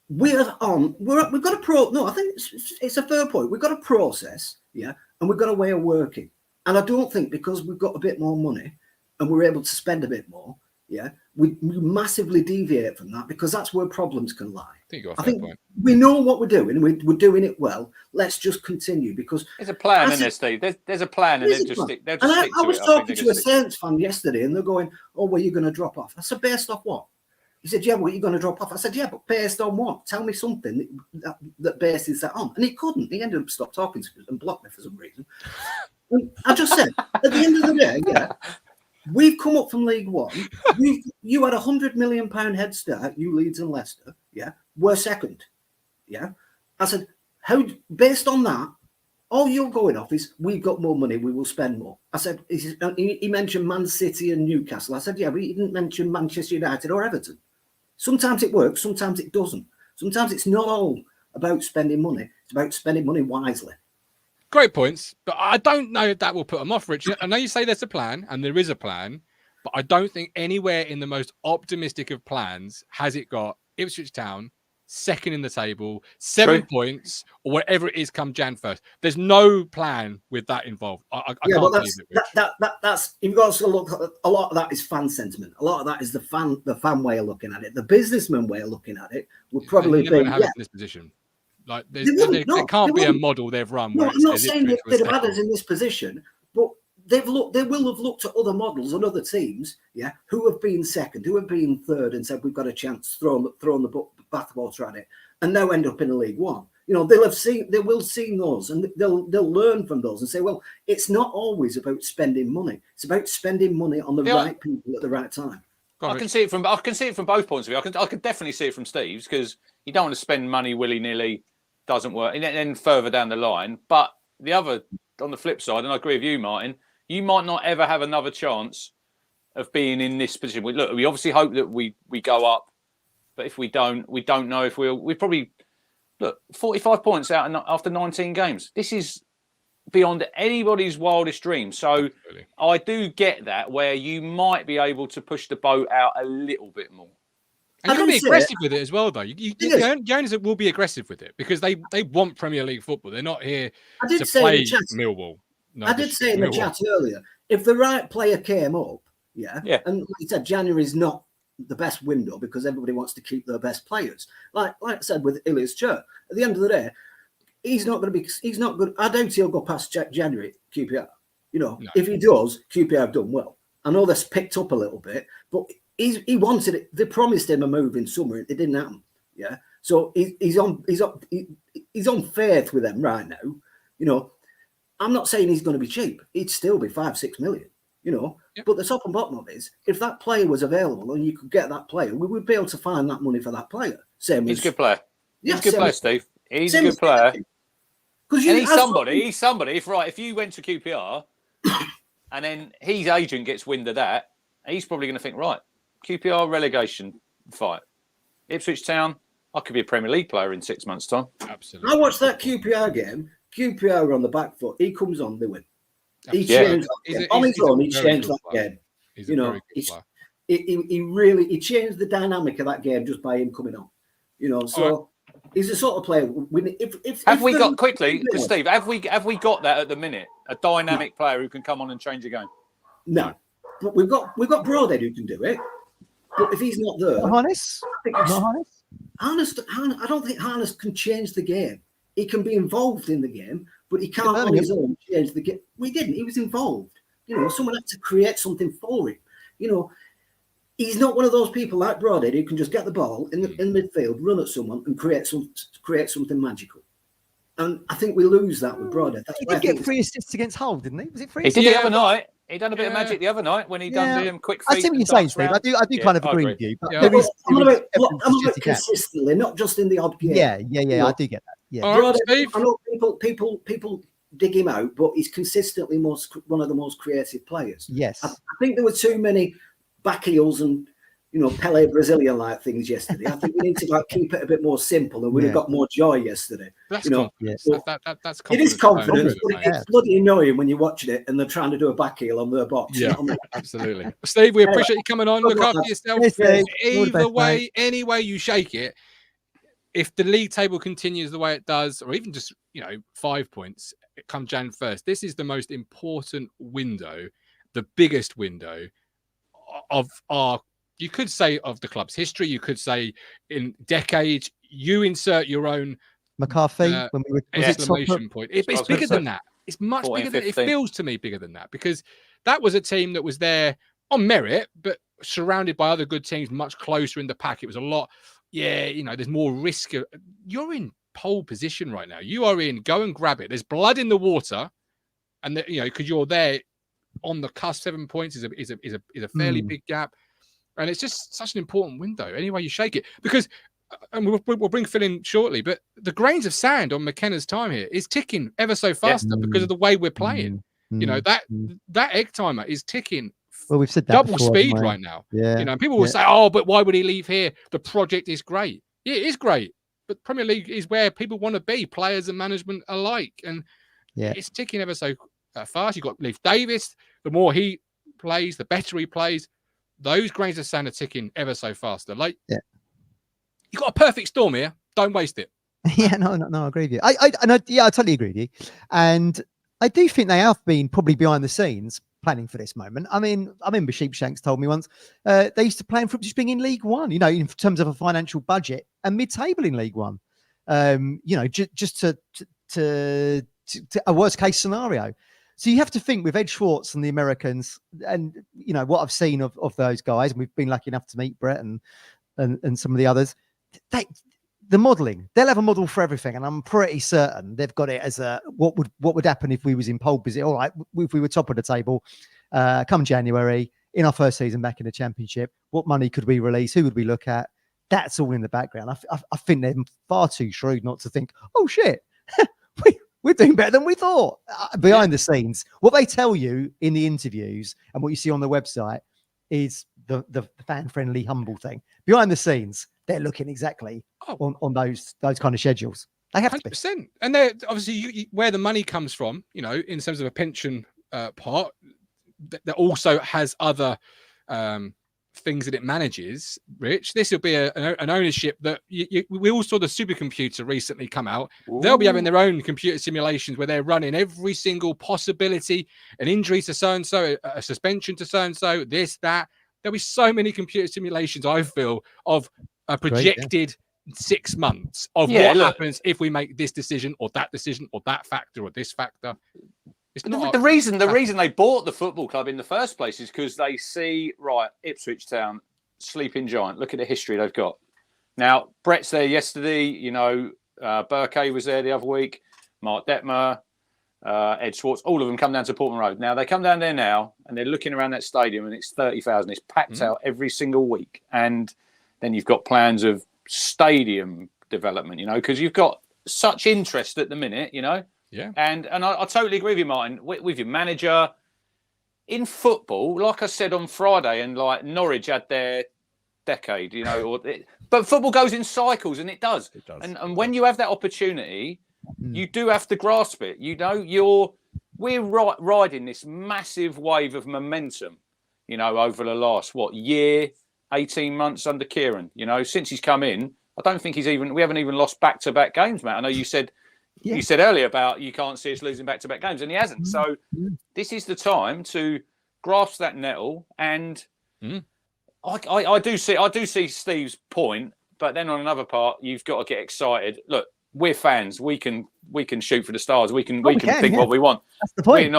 we've got a I think it's a fair point. We've got a process, yeah, and we've got a way of working. And I don't think because we've got a bit more money and we're able to spend a bit more, yeah, we massively deviate from that because that's where problems can lie. I think we know what we're doing and we're doing it well. Let's just continue because there's a plan, isn't there, Steve? There's a plan, and they'll just stick to it. I was talking to a Saints fan yesterday, and they're going, "Oh, well, you're going to drop off." I said, "Based off what?" He said, "Yeah, well, you're going to drop off." I said, "Yeah, but based on what? Tell me something that bases that on." And he couldn't. He ended up stopped talking to me and blocked me for some reason. And I just said, at the end of the day, yeah, we've come up from League One. You had £100 million head start, you Leeds and Leicester, yeah, we're second, yeah. I said, how based on that, all you're going off is we've got more money, we will spend more. I said, he mentioned Man City and Newcastle. I said, yeah, but he didn't mention Manchester United or Everton. Sometimes it works, sometimes it doesn't. Sometimes it's not all about spending money, it's about spending money wisely. Great points, but I don't know if that will put them off, Richard. I know you say there's a plan, and there is a plan, but I don't think anywhere in the most optimistic of plans has it got Ipswich Town second in the table, 7 points, or whatever it is come Jan 1st. There's no plan with that involved. I can't believe it. That's you've got to look at a lot of that is fan sentiment. A lot of that is the fan way of looking at it. The businessman way of looking at it would probably be in this position. Like there can't be a model they've run. No, I'm not saying they'd have had us in this position, but they will have looked at other models and other teams, yeah, who have been second, who have been third, and said we've got a chance, thrown the bathwater at it, and now end up in a League One. You know, they will see those, and they'll learn from those and say, well, it's not always about spending money; it's about spending money on the right people at the right time. I can see it from both points of view. I can definitely see it from Steve's because you don't want to spend money willy nilly. Doesn't work, and then further down the line. But the other, on the flip side, and I agree with you, Martin, you might not ever have another chance of being in this position. We obviously hope that we go up, but if we don't know if we probably 45 points out after 19 games. This is beyond anybody's wildest dreams. So I do get that where you might be able to push the boat out a little bit more. And you've got to be aggressive with it as well, though. The owners will be aggressive with it because they want Premier League football. They're not here to play Millwall. I did say in the chat earlier, if the right player came up, and like you said, January is not the best window because everybody wants to keep their best players. Like I said with Ilias Church, at the end of the day, he's not good. I doubt he'll go past January QPR. You know, if he does, QPR have done well. I know that's picked up a little bit, but he wanted it. They promised him a move in summer. It didn't happen. Yeah, so he's on faith with them right now. You know, I'm not saying he's going to be cheap. He'd still be 5-6 million. You know, but the top and bottom of it is, if that player was available and you could get that player, we would be able to find that money for that player. He's a good player. He's a good player, Steve. He's a good player. Because he's somebody. If you went to QPR and then his agent gets wind of that, he's probably going to think, right, QPR relegation fight. Ipswich Town, I could be a Premier League player in 6 months' time. Absolutely. I watched that QPR game. QPR were on the back foot. He comes on, they win. He changed on his own. He changed that game. You know, he changed the dynamic of that game just by him coming on. You know, so he's the sort of player. Have we got that at the minute? A dynamic player who can come on and change the game? No, but we've got Broadhead who can do it. But if he's not there, Harness. I don't think Harness can change the game. He can be involved in the game, but he can't on his own change the game. We didn't. He was involved. You know, someone had to create something for him. You know, he's not one of those people like Broadhead who can just get the ball in midfield, run at someone, and create something magical. And I think we lose that with Broadhead. He did get 3 assists against Hull, didn't he? Was it 3? He did the other night. He done a bit of magic the other night when he done the quick feet. I see what you're saying, Steve. I do kind of agree with you. But I'm about consistently, not just in the odd game. Yeah. I do get that. Yeah. Broadhead, I know people dig him out, but he's consistently one of the most creative players. Yes. I think there were too many back heels and, you know, Pele Brazilian like things yesterday. I think we need to keep it a bit more simple, and we'd have got more joy yesterday. That's confidence. That's confidence. It is confidence, but it's bloody annoying when you're watching it and they're trying to do a back heel on their box. Yeah, absolutely. Steve, we appreciate you coming on. Look after yourself. Either way, any way you shake it, if the league table continues the way it does, or even just 5 points come Jan 1st, this is the most important window, the biggest window of our, you could say, of the club's history. You could say in decades. You insert your own McCarthy when we were exclamation point. It's bigger than that. It's much bigger than it feels to me, bigger than that, because that was a team that was there on merit, but surrounded by other good teams, much closer in the pack. It was a lot. Yeah, there's more risk. You're in pole position right now. You are in. Go and grab it. There's blood in the water, and because you're there on the cusp. 7 points is a fairly big gap, and it's just such an important window. Any way you shake it, because. And we'll bring Phil in shortly, but the grains of sand on McKenna's time here is ticking ever so faster because of the way we're playing. That egg timer is ticking. Well, we've said that double before, speed right now. Yeah. People will say, "Oh, but why would he leave here? The project is great." Yeah, it is great, but Premier League is where people want to be, players and management alike, and it's ticking ever so fast. You've got Leif Davis. The more he plays, the better he plays. Those grains of sand are ticking ever so faster. You got a perfect storm here. Don't waste it. No, I agree with you. I totally agree with you. And I do think they have been probably behind the scenes planning for this moment. I mean, I remember Sheepshanks told me once they used to plan for just being in League One, in terms of a financial budget and mid-table in League One. Just to a worst case scenario. So you have to think with Ed Schwartz and the Americans, and what I've seen of those guys, and we've been lucky enough to meet Brett and some of the others. The modelling, they'll have a model for everything, and I'm pretty certain they've got it as a what would happen if we was in pole position. All right, if we were top of the table come January in our first season back in the Championship, what money could we release? Who would we look at? That's all in the background. I think they're far too shrewd not to think, oh shit, we're doing better than we thought. Behind the scenes, what they tell you in the interviews and what you see on the website is the fan-friendly, humble thing. Behind the scenes, they're looking exactly on those kind of schedules. They have 100%. To be. And they're obviously where the money comes from, in terms of a pension part, that also has other things that it manages. Rich, this will be an ownership that we all saw the supercomputer recently come out. Ooh. They'll be having their own computer simulations where they're running every single possibility, an injury to so-and-so, a suspension to so-and-so, this, that. There'll be so many computer simulations, I feel, of a projected 6 months of what happens if we make this decision or that factor or this factor. The reason they bought the football club in the first place is because they see, Ipswich Town, sleeping giant. Look at the history they've got. Now, Brett's there yesterday. Burke was there the other week. Mark Detmer, Ed Schwartz, all of them come down to Portman Road. Now, they come down there now and they're looking around that stadium and it's 30,000. It's packed out every single week. And then you've got plans of stadium development, because you've got such interest at the minute, Yeah. And I totally agree with you, Martin, with your manager. In football, like I said on Friday, and like Norwich had their decade, but football goes in cycles, and it does. It does. And when you have that opportunity, you do have to grasp it. We're riding this massive wave of momentum, over the last, year, 18 months under Kieran. Since he's come in, I don't think we haven't even lost back-to-back games, Matt. I know you said earlier about you can't see us losing back-to-back games, and he hasn't. So this is the time to grasp that nettle, and I do see Steve's point, but then on another part, you've got to get excited. Look, we're fans. We can shoot for the stars. We can think what we want. That's the point.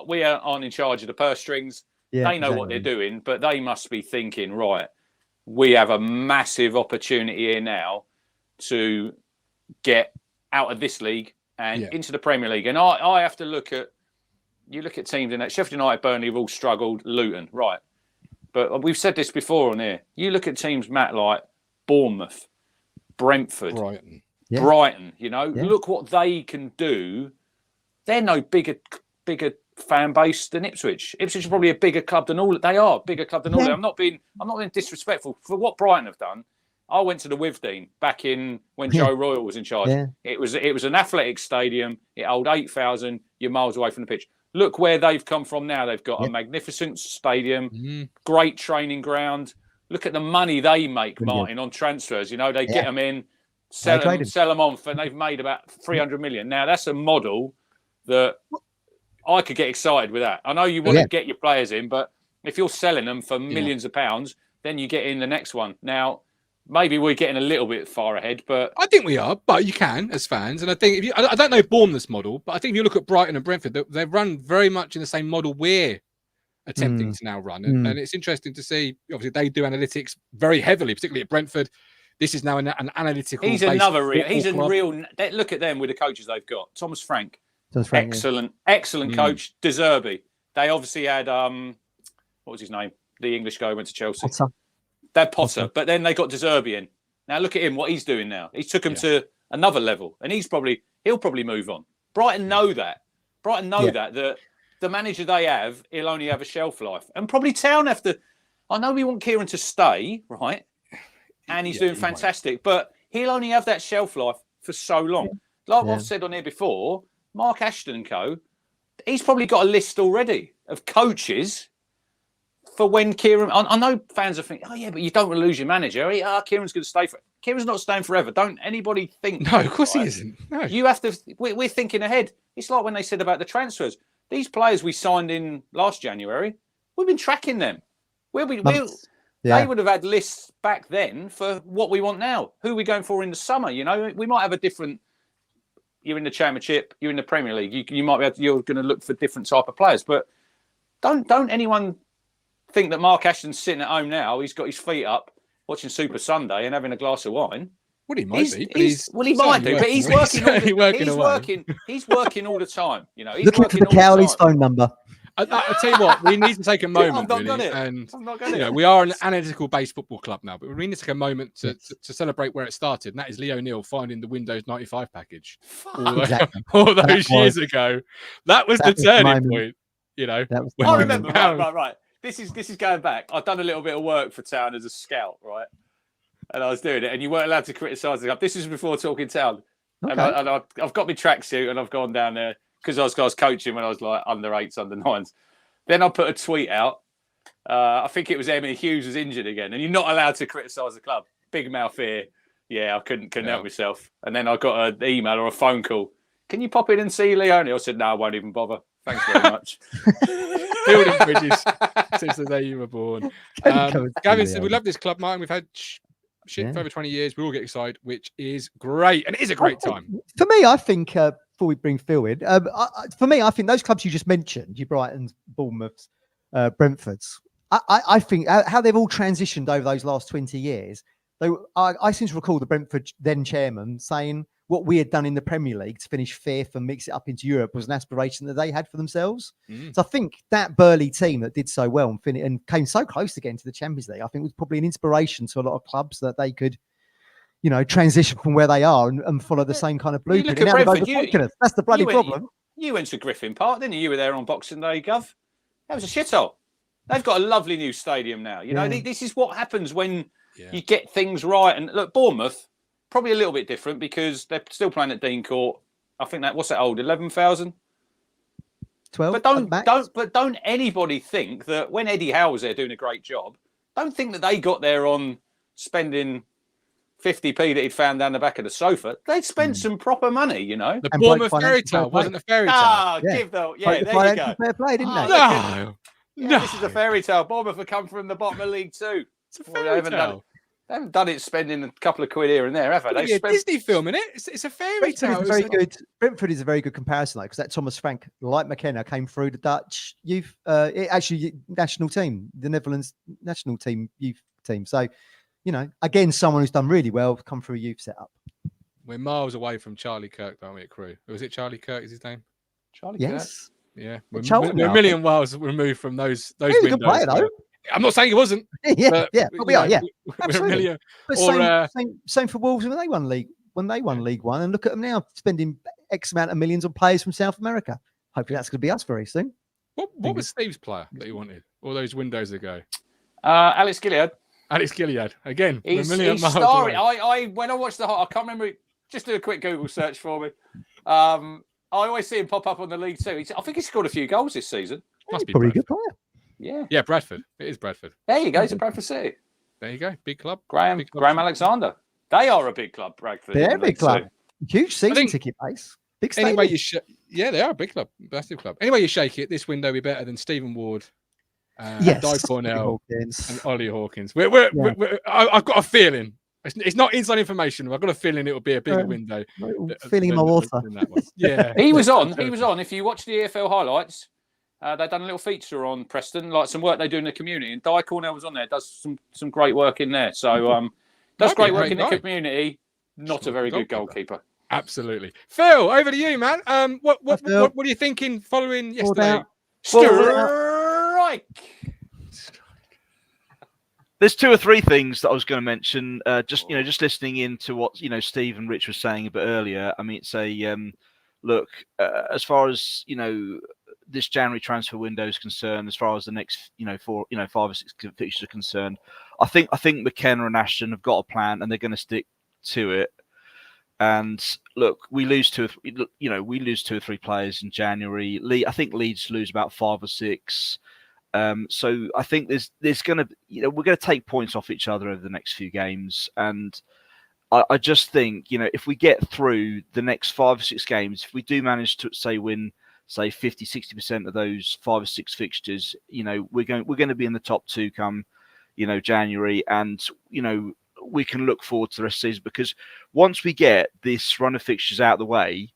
We aren't in charge of the purse strings. Yeah, they know what they're doing, but they must be thinking, right, we have a massive opportunity here now to get out of this league and into the Premier League. And I have to look at teams in that. Sheffield United, Burnley have all struggled, Luton, right. But we've said this before on here. You look at teams, Matt, like Bournemouth, Brentford, Brighton, look what they can do. They're no bigger fan base than Ipswich. Ipswich is probably a bigger club than all. They are a bigger club than all. I'm not being disrespectful for what Brighton have done. I went to the Withdean back in when Joe Royal was in charge. Yeah. It was an athletic stadium. It held 8,000. You're miles away from the pitch. Look where they've come from now. They've got a magnificent stadium, great training ground. Look at the money they make, Martin, on transfers. They get them in. sell them on for, and they've made about 300 million. Now that's a model that I could get excited with. That I know you want to get your players in, but if you're selling them for millions of pounds, then you get in the next one. Now maybe we're getting a little bit far ahead, but I think we are. But you can as fans, and I think if you, I don't know Bournemouth's model, but I think if you look at Brighton and Brentford, they run very much in the same model we're attempting to now run, and it's interesting to see. Obviously, they do analytics very heavily, particularly at Brentford. This is now an analytical. He's another real. He's a real. Look at them with the coaches they've got. Thomas Frank, excellent coach. De Zerbi. They obviously had what was his name? The English guy who went to Chelsea. Potter. But then they got De Zerbi in. Now look at him. What he's doing now. He took him to another level, and he'll probably move on. Brighton know that. That the manager they have, he'll only have a shelf life, and probably Town have to. I know we want Kieran to stay, right? And he's doing fantastic, but he'll only have that shelf life for so long. Like I've said on here before, Mark Ashton and co, he's probably got a list already of coaches for when Kieran. I know fans are thinking, oh yeah, but you don't want to lose your manager. Kieran's going to stay. Kieran's not staying forever. Don't anybody think? No, of course he isn't. No. You have to. We're thinking ahead. It's like when they said about the transfers. These players we signed in last January, we've been tracking them. They would have had lists back then for what we want now. Who are we going for in the summer? You know, we might have a different. You're in the Championship. You're in the Premier League. You might be able to, you're going to look for different type of players. But don't anyone think that Mark Ashton's sitting at home now. He's got his feet up watching Super Sunday and having a glass of wine. Well, he might be. He might do, but he's working. He's working all the time. You know, he's looking for the Cowley's phone number. I tell you what, we need to take a moment, I've not got it. We are an analytical-based football club now, but we need to take a moment to celebrate where it started, and that is Lee O'Neill finding the Windows 95 package all those years ago. That was the turning point. You know, I remember. Right. This is going back. I've done a little bit of work for Town as a scout, right? And I was doing it, and you weren't allowed to criticise the club. This is before Talking Town, and I've got my tracksuit, and I've gone down there. Because I was coaching when I was like under 8s, under 9s. Then I put a tweet out. I think it was Emily Hughes was injured again. And you're not allowed to criticise the club. Big mouth here. Yeah, I couldn't help myself. And then I got an email or a phone call. Can you pop in and see Leone? I said, no, I won't even bother. Thanks very much. Building bridges since the day you were born. Gavin said, we love this club, Martin. We've had shit for over 20 years. We all get excited, which is great. And it is a great time. For me, I think... before we bring Phil in, for me, I think those clubs you just mentioned, your Brightons, Bournemouths, Brentfords, I think how they've all transitioned over those last 20 years. I seem to recall the Brentford then chairman saying what we had done in the Premier League to finish fifth and mix it up into Europe was an aspiration that they had for themselves. So I think that Burley team that did so well and came so close to getting to the Champions League, I think was probably an inspiration to a lot of clubs that they could, you know, transition from where they are and follow the same kind of blueprint. That's the bloody problem. You went to Griffin Park, didn't you? You were there on Boxing Day, Gov. That was a shithole. They've got a lovely new stadium now. You know, this is what happens when you get things right. And look, Bournemouth, probably a little bit different because they're still playing at Dean Court. I think what's that old? 11,000? 12. But don't anybody think that when Eddie Howe was there doing a great job, don't think that they got there on spending 50p that he'd found down the back of the sofa. They'd spent some proper money, you know. The Bournemouth fairy tale wasn't a fairy tale. There you go. Fair play, didn't they? No. This is a fairy tale. Bournemouth have come from the bottom of League Two. It's a fairy tale. They haven't done it spending a couple of quid here and there, have they? It's a Disney film, isn't it? It's a fairy tale. Brentford is a very good comparison, though, because that Thomas Frank, like McKenna, came through the Dutch youth, national team, the Netherlands national team, youth team. So, you know, again, someone who's done really well, come through a youth setup. We're miles away from Charlie Kirk, aren't we, at Crewe? Was it Charlie Kirk is his name? Charlie Kirk? Yeah. We're a million miles removed from those windows. He was a good player, though. I'm not saying he wasn't. But we are. We're a million. But same for Wolves when they won League One, and look at them now spending X amount of millions on players from South America. Hopefully that's going to be us very soon. What was Steve's player that he wanted all those windows ago? Alex Gilliard. Again. He's miles starring. away. When I watched I can't remember. Just do a quick Google search for me. I always see him pop up on the League Two. I think he scored a few goals this season. Must be probably a good player. Yeah, Bradford. It is Bradford. There you go. He's at Bradford City. There you go. Big club. Graham Alexander. They are a big club, Bradford. They're a big club. Too. Huge season ticket base. Big stadium. Anyway, yeah, they are a big club, massive club. Anyway, you shake it. This window will be better than Stephen Ward, Di Cornell, and Ollie Hawkins. I've got a feeling. It's not inside information. I've got a feeling it will be a bigger window. Feeling in my water. Yeah, he was on. He was on. If you watch the EFL highlights, they've done a little feature on Preston, like some work they do in the community. And Di Cornell was on there. Does some great work in there. So does great work in the community. Not a very good goalkeeper. Absolutely. Phil, over to you, man. What are you thinking following yesterday? Strike. There's two or three things that I was going to mention. Just listening into what Steve and Rich was saying a bit earlier. I mean, it's a look as far as this January transfer window is concerned. As far as the next 5 or 6 fixtures are concerned, I think McKenna and Ashton have got a plan and they're going to stick to it. And look, we lose two or three players in January. I think Leeds lose about 5 or 6. So I think there's going to we're going to take points off each other over the next few games, and I just think if we get through the next 5 or 6 games, if we do manage to win 50-60% of those 5 or 6 fixtures, we're going to be in the top 2 come January, and we can look forward to the rest of the season, because once we get this run of fixtures out of the way,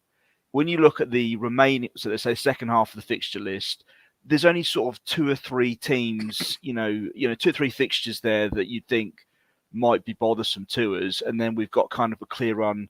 when you look at the remaining, so let's say second half of the fixture list, there's only sort of 2 or 3 teams, 2 or 3 fixtures there that you think might be bothersome to us, and then we've got kind of a clear run,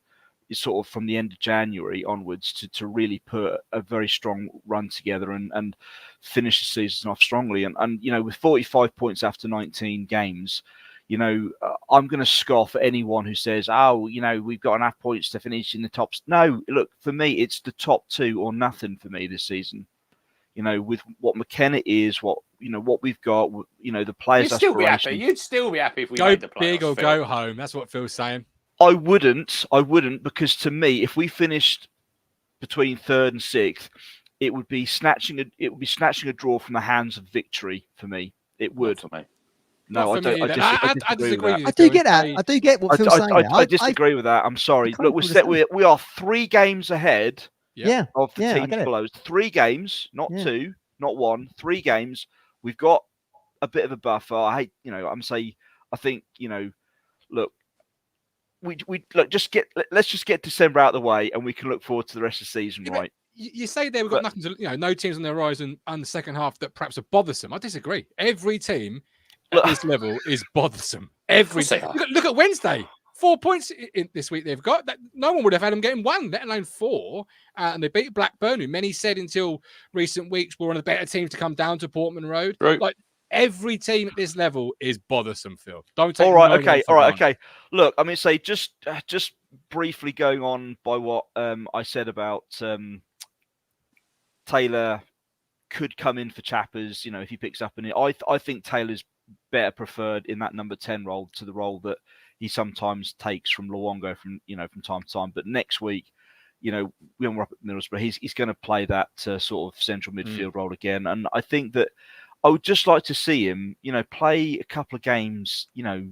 sort of from the end of January onwards, to really put a very strong run together and finish the season off strongly. And with 45 points after 19 games. I'm going to scoff at anyone who says, we've got enough points to finish in the tops. No, look, for me, it's the top 2 or nothing for me this season. With what McKenna is, what we've got, the players' aspirations. You'd still be happy if we go made the playoffs, big or Phil. go home. That's what Phil's saying. I wouldn't, because to me, if we finished between 3rd and 6th, it would be snatching a draw from the hands of victory for me. It would. Not for me. No, I don't. I disagree. I do get that. I do get what Phil's saying. I disagree with that. I'm sorry. Look, we are 3 games ahead. Of the teams below. 3 games, not 2, not 1. 3 games. We've got a bit of a buffer. I think look, let's just get December out of the way, and we can look forward to the rest of the season, right? You say there we've got nothing to, no teams on the horizon and the second half that perhaps are bothersome. I disagree. Every team at this level is bothersome. Every look at Wednesday. 4 points in this week they've got. That no one would have had them getting 1, let alone 4. And they beat Blackburn, who many said until recent weeks were one of the better teams to come down to Portman Road. Right. Like every team at this level is bothersome, Phil. Don't take all right, okay. Look, I mean, just briefly going on by what I said about Taylor could come in for Chappers, if he picks up in it. I think Taylor's better preferred in that number 10 role to the role that he sometimes takes from Luongo from time to time. But next week, when we're up at Middlesbrough, he's going to play that sort of central midfield role again. And I think that I would just like to see him, play a couple of games,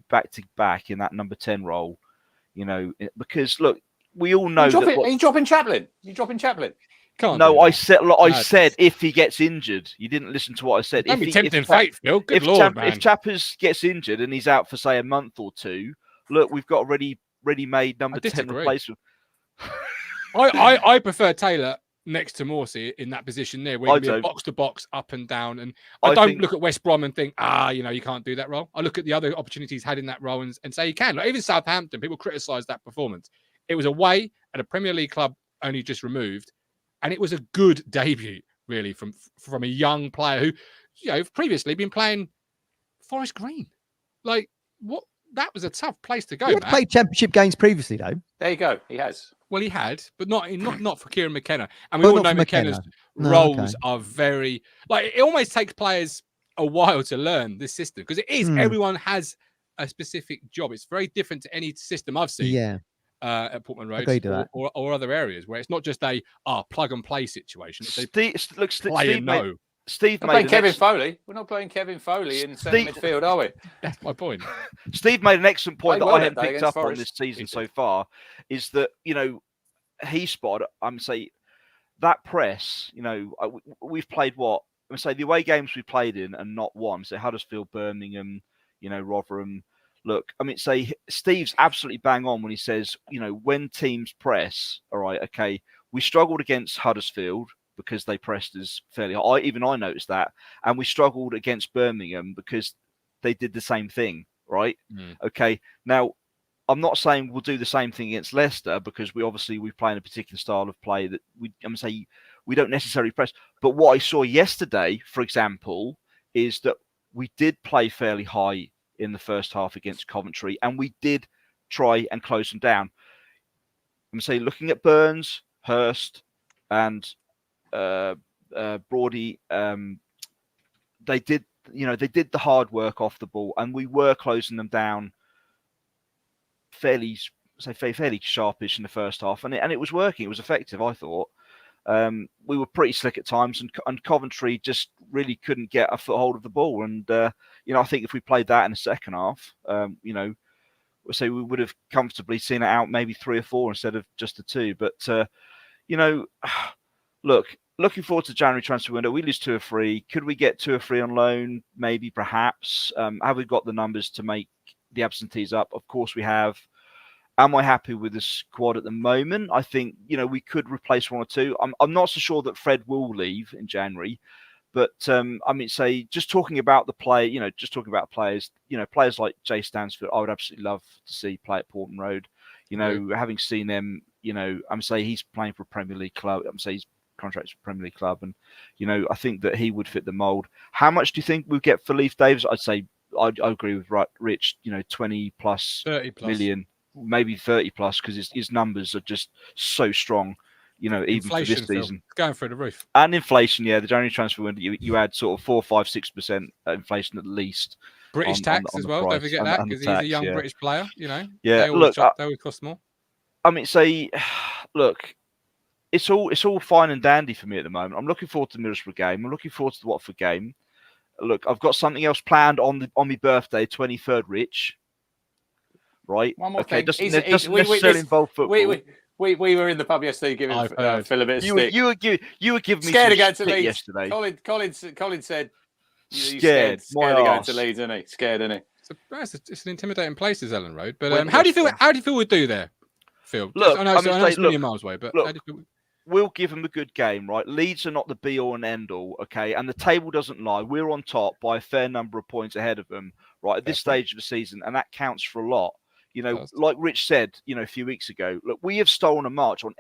back to back in that number 10 role, because look, we all know Are you dropping Chaplin? I said if he gets injured. You didn't listen to what I said. Don't be tempting fate, Phil. Good Lord, man. If Chappers gets injured and he's out for say a month or 2, look, we've got a ready-made number 10 replacement. I prefer Taylor next to Morsey in that position there, where you be box to box, up and down. And I don't look at West Brom and think, you can't do that role. I look at the other opportunities had in that role and say he can. Like even Southampton, people criticise that performance. It was away at a Premier League club only just removed, and it was a good debut, really, from a young player who, previously been playing Forest Green. Like what? That was a tough place to go. He had played championship games previously, though. There you go. He has. Well, he had, but not for Kieran McKenna. And we all know McKenna's roles are very it almost takes players a while to learn this system, because it is everyone has a specific job. It's very different to any system I've seen. At Portman Road or other areas where it's not just a plug and play situation. It's Steve Steve We're playing Kevin Foley. We're not playing Kevin Foley in centre midfield, are we? That's my point. Steve made an excellent point that I hadn't picked up Forest on this season so far, is that, he spotted, say, that press, we've played what? I'm say the away games we played in and not won. So Huddersfield, Birmingham, Rotherham. Look, say Steve's absolutely bang on when he says, when teams press, all right, okay, we struggled against Huddersfield because they pressed us fairly high. Even I noticed that. And we struggled against Birmingham because they did the same thing, right? Okay. Now, I'm not saying we'll do the same thing against Leicester because we play in a particular style of play that we don't necessarily press. But what I saw yesterday, for example, is that we did play fairly high in the first half against Coventry, and we did try and close them down. I'm saying, looking at Burns, Hurst, and Brody, they did the hard work off the ball, and we were closing them down fairly sharpish in the first half, and it was working. It was effective, I thought. We were pretty slick at times, and Coventry just really couldn't get a foothold of the ball. And I think if we played that in the second half, we would have comfortably seen it out maybe 3 or 4 instead of just the 2. But looking forward to January transfer window. We lose 2 or 3. Could we get 2 or 3 on loan? Maybe, perhaps. Have we got the numbers to make the absentees up? Of course we have. Am I happy with the squad at the moment? I think, we could replace 1 or 2. I'm not so sure that Fred will leave in January, but just talking about the play, talking about players, players like Jay Stansfield, I would absolutely love to see play at Portman Road. Having seen them, he's playing for a Premier League club. He's contracts for a Premier League club, and I think that he would fit the mould. How much do you think we'll get for Leif Davis? I'd say I agree with Rich. 20 plus, 30 plus million. Maybe 30 plus, because his numbers are just so strong, even inflation, for this season. It's going through the roof. And inflation, the January transfer window, you add sort of 4, 5, 6% inflation at least. British tax as well, don't forget that, because he's a young British player, Yeah, they always cost more. Look, it's all fine and dandy for me at the moment. I'm looking forward to the Middlesbrough game. I'm looking forward to the Watford game. Look, I've got something else planned on my birthday, 23rd, Rich. Right. One more thing. Doesn't necessarily involve football. We were in the pub yesterday giving Phil a bit of stick. You were giving me scared of going to Leeds yesterday. Colin said scared of going to Leeds, isn't he? Scared, isn't he? It's an intimidating place, is Ellen Road. But how do you feel we do there, Phil? Look, I know it's a million miles away, but how do you feel? We'll give them a good game, right? Leeds are not the be-all and end-all, okay? And the table doesn't lie. We're on top by a fair number of points ahead of them, right, at this stage of the season, and that counts for a lot. Like Rich said, a few weeks ago, look, we have stolen a march on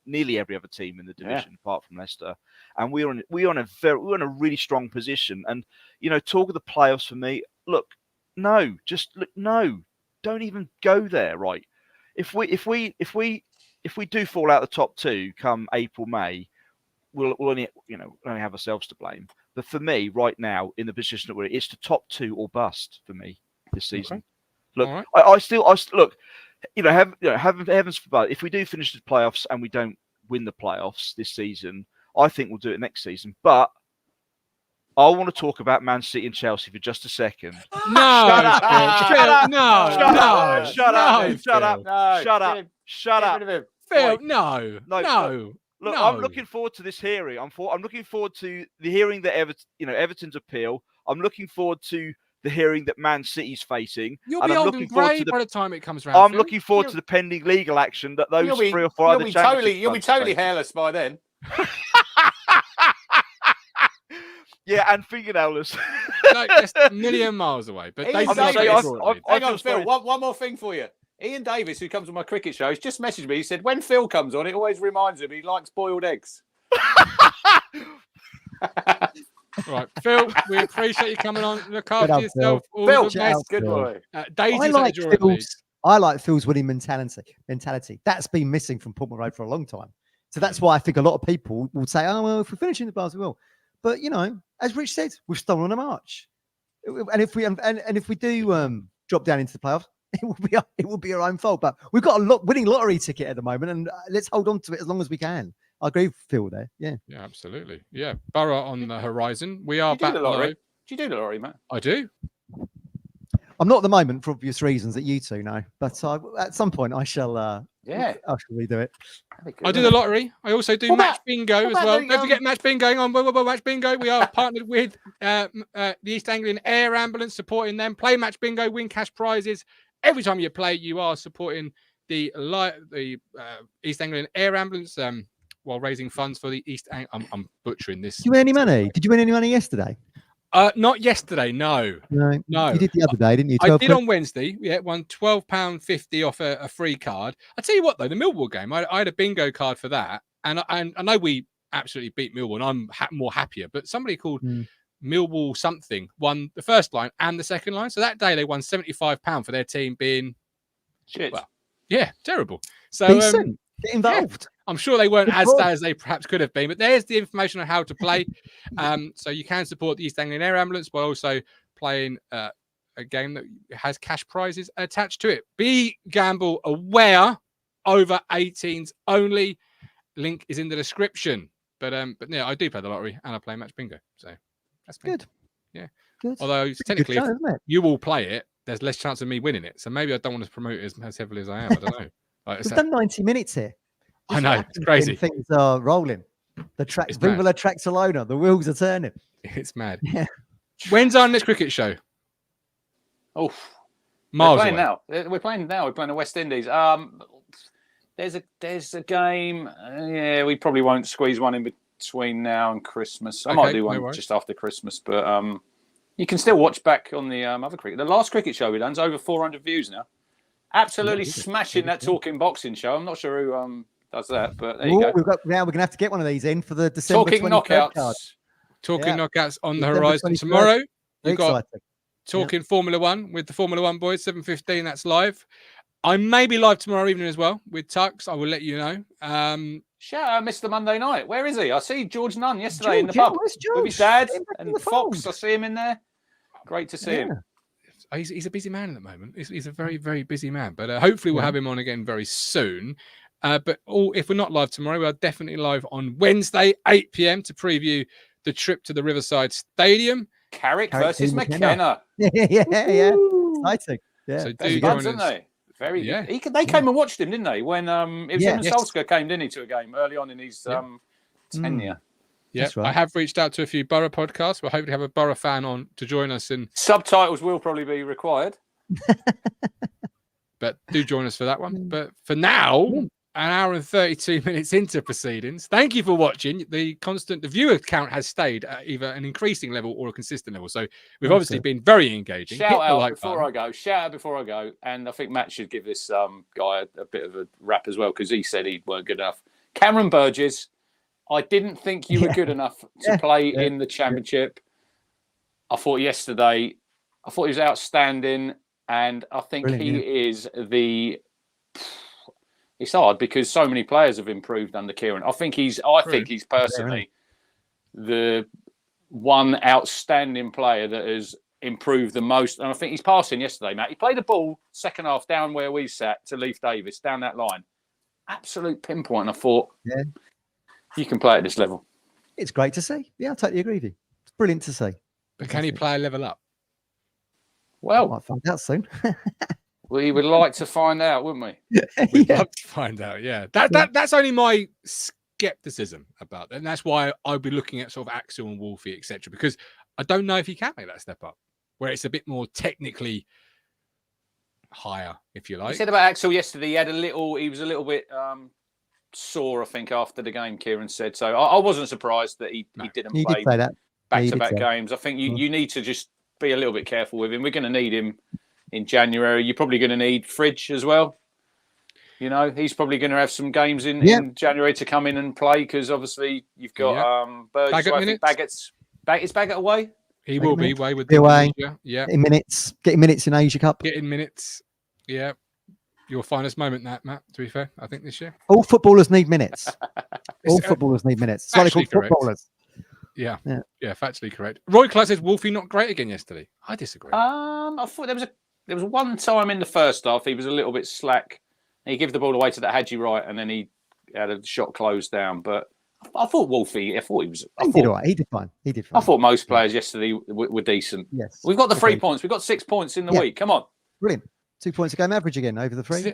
nearly every other team in the division, apart from Leicester, and we're in a really strong position. And talk of the playoffs for me, no, don't even go there, right? If we do fall out the top 2 come April, May, we'll only have ourselves to blame. But for me, right now, in the position that we're in, it's the top 2 or bust for me this season. Okay. Look, right. I still look. Heavens forbid, if we do finish the playoffs and we don't win the playoffs this season, I think we'll do it next season. But I want to talk about Man City and Chelsea for just a second. No, shut up! Phil, no. Look, I'm looking forward to this hearing. I'm looking forward to the hearing that Everton's appeal. I'm looking forward to the hearing that Man City's facing. You'll be old and grey by the time it comes around. I'm looking forward to the pending legal action that those 3 or 4 other champions. You'll be totally hairless by then. Yeah, and fingernailless. It's a million miles away. But hang on, Phil. One more thing for you. Ian Davis, who comes on my cricket show, has just messaged me. He said, when Phil comes on, it always reminds him he likes boiled eggs. Right, Phil, we appreciate you coming on. Look after yourself. Phil, good boy. I like Phil's winning mentality. That's been missing from Portman Road for a long time. So that's why I think a lot of people will say, oh, well, if we're finishing the bars, we will. But, as Rich said, we've stolen a march. And if we do drop down into the playoffs, it will be our own fault. But we've got a winning lottery ticket at the moment, and let's hold on to it as long as we can. I agree with Phil there. Yeah. Yeah, absolutely. Yeah, Borough on the horizon. We are back live. Do you do the lottery, Matt? I do. I'm not at the moment for obvious reasons that you two know, but at some point I shall. I shall redo it. I do the lottery. I also do match bingo as well. Don't forget match bingo on Match Bingo. We are partnered with the East Anglian Air Ambulance, supporting them. Play match bingo, win cash prizes. Every time you play, you are supporting the East Anglian Air Ambulance while raising funds for the East. I'm butchering this. Did you win any money? Did you win any money yesterday? Not yesterday, no. You did the other day, didn't you? I did on Wednesday. Yeah, won £12.50 off a free card. I tell you what, though, the Millwall game, I had a bingo card for that, and I know we absolutely beat Millwall, and I'm more happier. But somebody called Millwall something won the first line and the second line, so that day they won £75 for their team being shit. Well, yeah, terrible. So get involved. Yeah. I'm sure they weren't as bad as they perhaps could have been, but there's the information on how to play. So you can support the East Anglian Air Ambulance while also playing a game that has cash prizes attached to it. Be gamble aware, over 18s only. Link is in the description. But yeah, I do play the lottery and I play match bingo. So that's me. Good. Yeah. Good. Although technically, show, if you will play it, there's less chance of me winning it. So maybe I don't want to promote it as heavily as I am. I don't know. We've done 90 minutes here. I know, it's crazy. Things are rolling. The tracks, people are tracks alone. The wheels are turning. It's mad. Yeah. When's our next cricket show? Oh, miles we're playing away. now. We're playing the West Indies. There's a game. Yeah, we probably won't squeeze one in between now and Christmas. I might do one just after Christmas, but you can still watch back on the other cricket. The last cricket show we done is over 400 views now. Absolutely smashing that Talking Boxing show. I'm not sure who does that, but there you go. Now we're gonna have to get one of these in for the December Talking Knockouts. Card. Talking Knockouts on the horizon tomorrow. You've got exciting. Talking Formula One with the Formula One boys, 7:15. That's live. I may be live tomorrow evening as well with Tux. I will let you know. Shout out Mr. Monday Night. Where is he? I see George Nunn yesterday in the pub with his dad and Fox. I see him in there. Great to see him. He's a busy man at the moment. He's a very, very busy man. But hopefully we'll have him on again very soon. But if we're not live tomorrow, we are definitely live on Wednesday, 8 p.m. to preview the trip to the Riverside Stadium. Carrick versus McKenna. Yeah. Exciting. Yeah. So do join us. Very good. They came and watched him, didn't they? When it was him and Solskjaer came, didn't he, to a game early on in his tenure. Yeah, right. I have reached out to a few Borough podcasts. We'll hopefully have a Borough fan on to join us. And subtitles will probably be required. But do join us for that one. But for now, an hour and 32 minutes into proceedings. Thank you for watching. The viewer count has stayed at either an increasing level or a consistent level. So we've obviously been very engaging. Shout out before I go. And I think Matt should give this guy a bit of a rap as well, because he said he weren't good enough. Cameron Burgess, I didn't think you were good enough to play in the championship. I thought yesterday, he was outstanding. And I think he is it's hard because so many players have improved under Kieran. I think he's personally the one outstanding player that has improved the most. And I think he's passing yesterday, Matt. He played the ball second half down where we sat to Leif Davis, down that line. Absolute pinpoint. And I thought, you can play at this level. It's great to see. Yeah, I totally agree with you. It's brilliant to see. But can he play a level up? Well, I might find out soon. We would like to find out, wouldn't we? We'd love to find out. Yeah, that's only my skepticism about that, and that's why I'll be looking at sort of Axel and Wolfie, etc. Because I don't know if he can make that step up, where it's a bit more technically higher, if you like. He said about Axel yesterday, he was a little bit sore, I think, after the game. Kieran said so. I wasn't surprised that he didn't play back-to-back games. I think you need to just be a little bit careful with him. We're going to need him in January. You're probably going to need Fridge as well. You know, he's probably going to have some games in January to come in and play, because obviously you've got Burgess. Is Baggett away? He will be away with away. Yeah, getting minutes in Asia Cup. Getting minutes. Yeah, your finest moment, that Matt. To be fair, I think this year. All footballers need minutes. All footballers need minutes. It's why they're called footballers. Yeah, factually correct. Roy Clark says Wolfie not great again yesterday. I disagree. I thought there was one time in the first half he was a little bit slack. He gave the ball away to that Hadji Wright, and then he had a shot closed down. But I thought Wolfie. I thought he was. He did all right. He did fine. He did fine. I thought most players yesterday were decent. Yes. We've got the 3 points. We've got 6 points in the week. Come on. Brilliant. 2 points a game average again over the 3.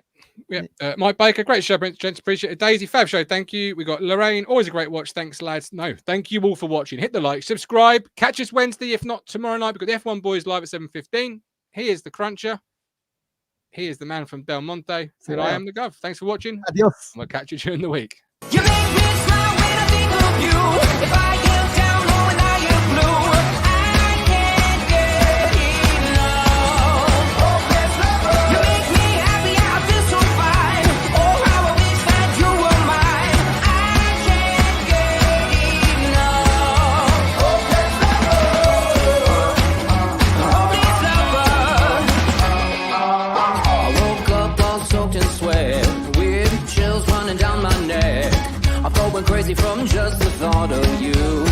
Yeah. Mike Baker, great show, gents. Appreciate it. Daisy, fab show. Thank you. We got Lorraine, always a great watch. Thanks, lads. No, thank you all for watching. Hit the like, subscribe. Catch us Wednesday, if not tomorrow night. We've got the F1 boys live at 7:15. He is the Cruncher. He is the man from Del Monte. And I am the Gov. Thanks for watching. Adios. We'll catch you during the week. You make me smile when I think of you. If I get down low and I get blue, I can't get enough. You make me happy, I feel so fine. Oh, how I wish that you were mine. I can't get enough. I woke up all soaked in sweat, weird chills running down my neck. I felt went crazy from just the thought of you.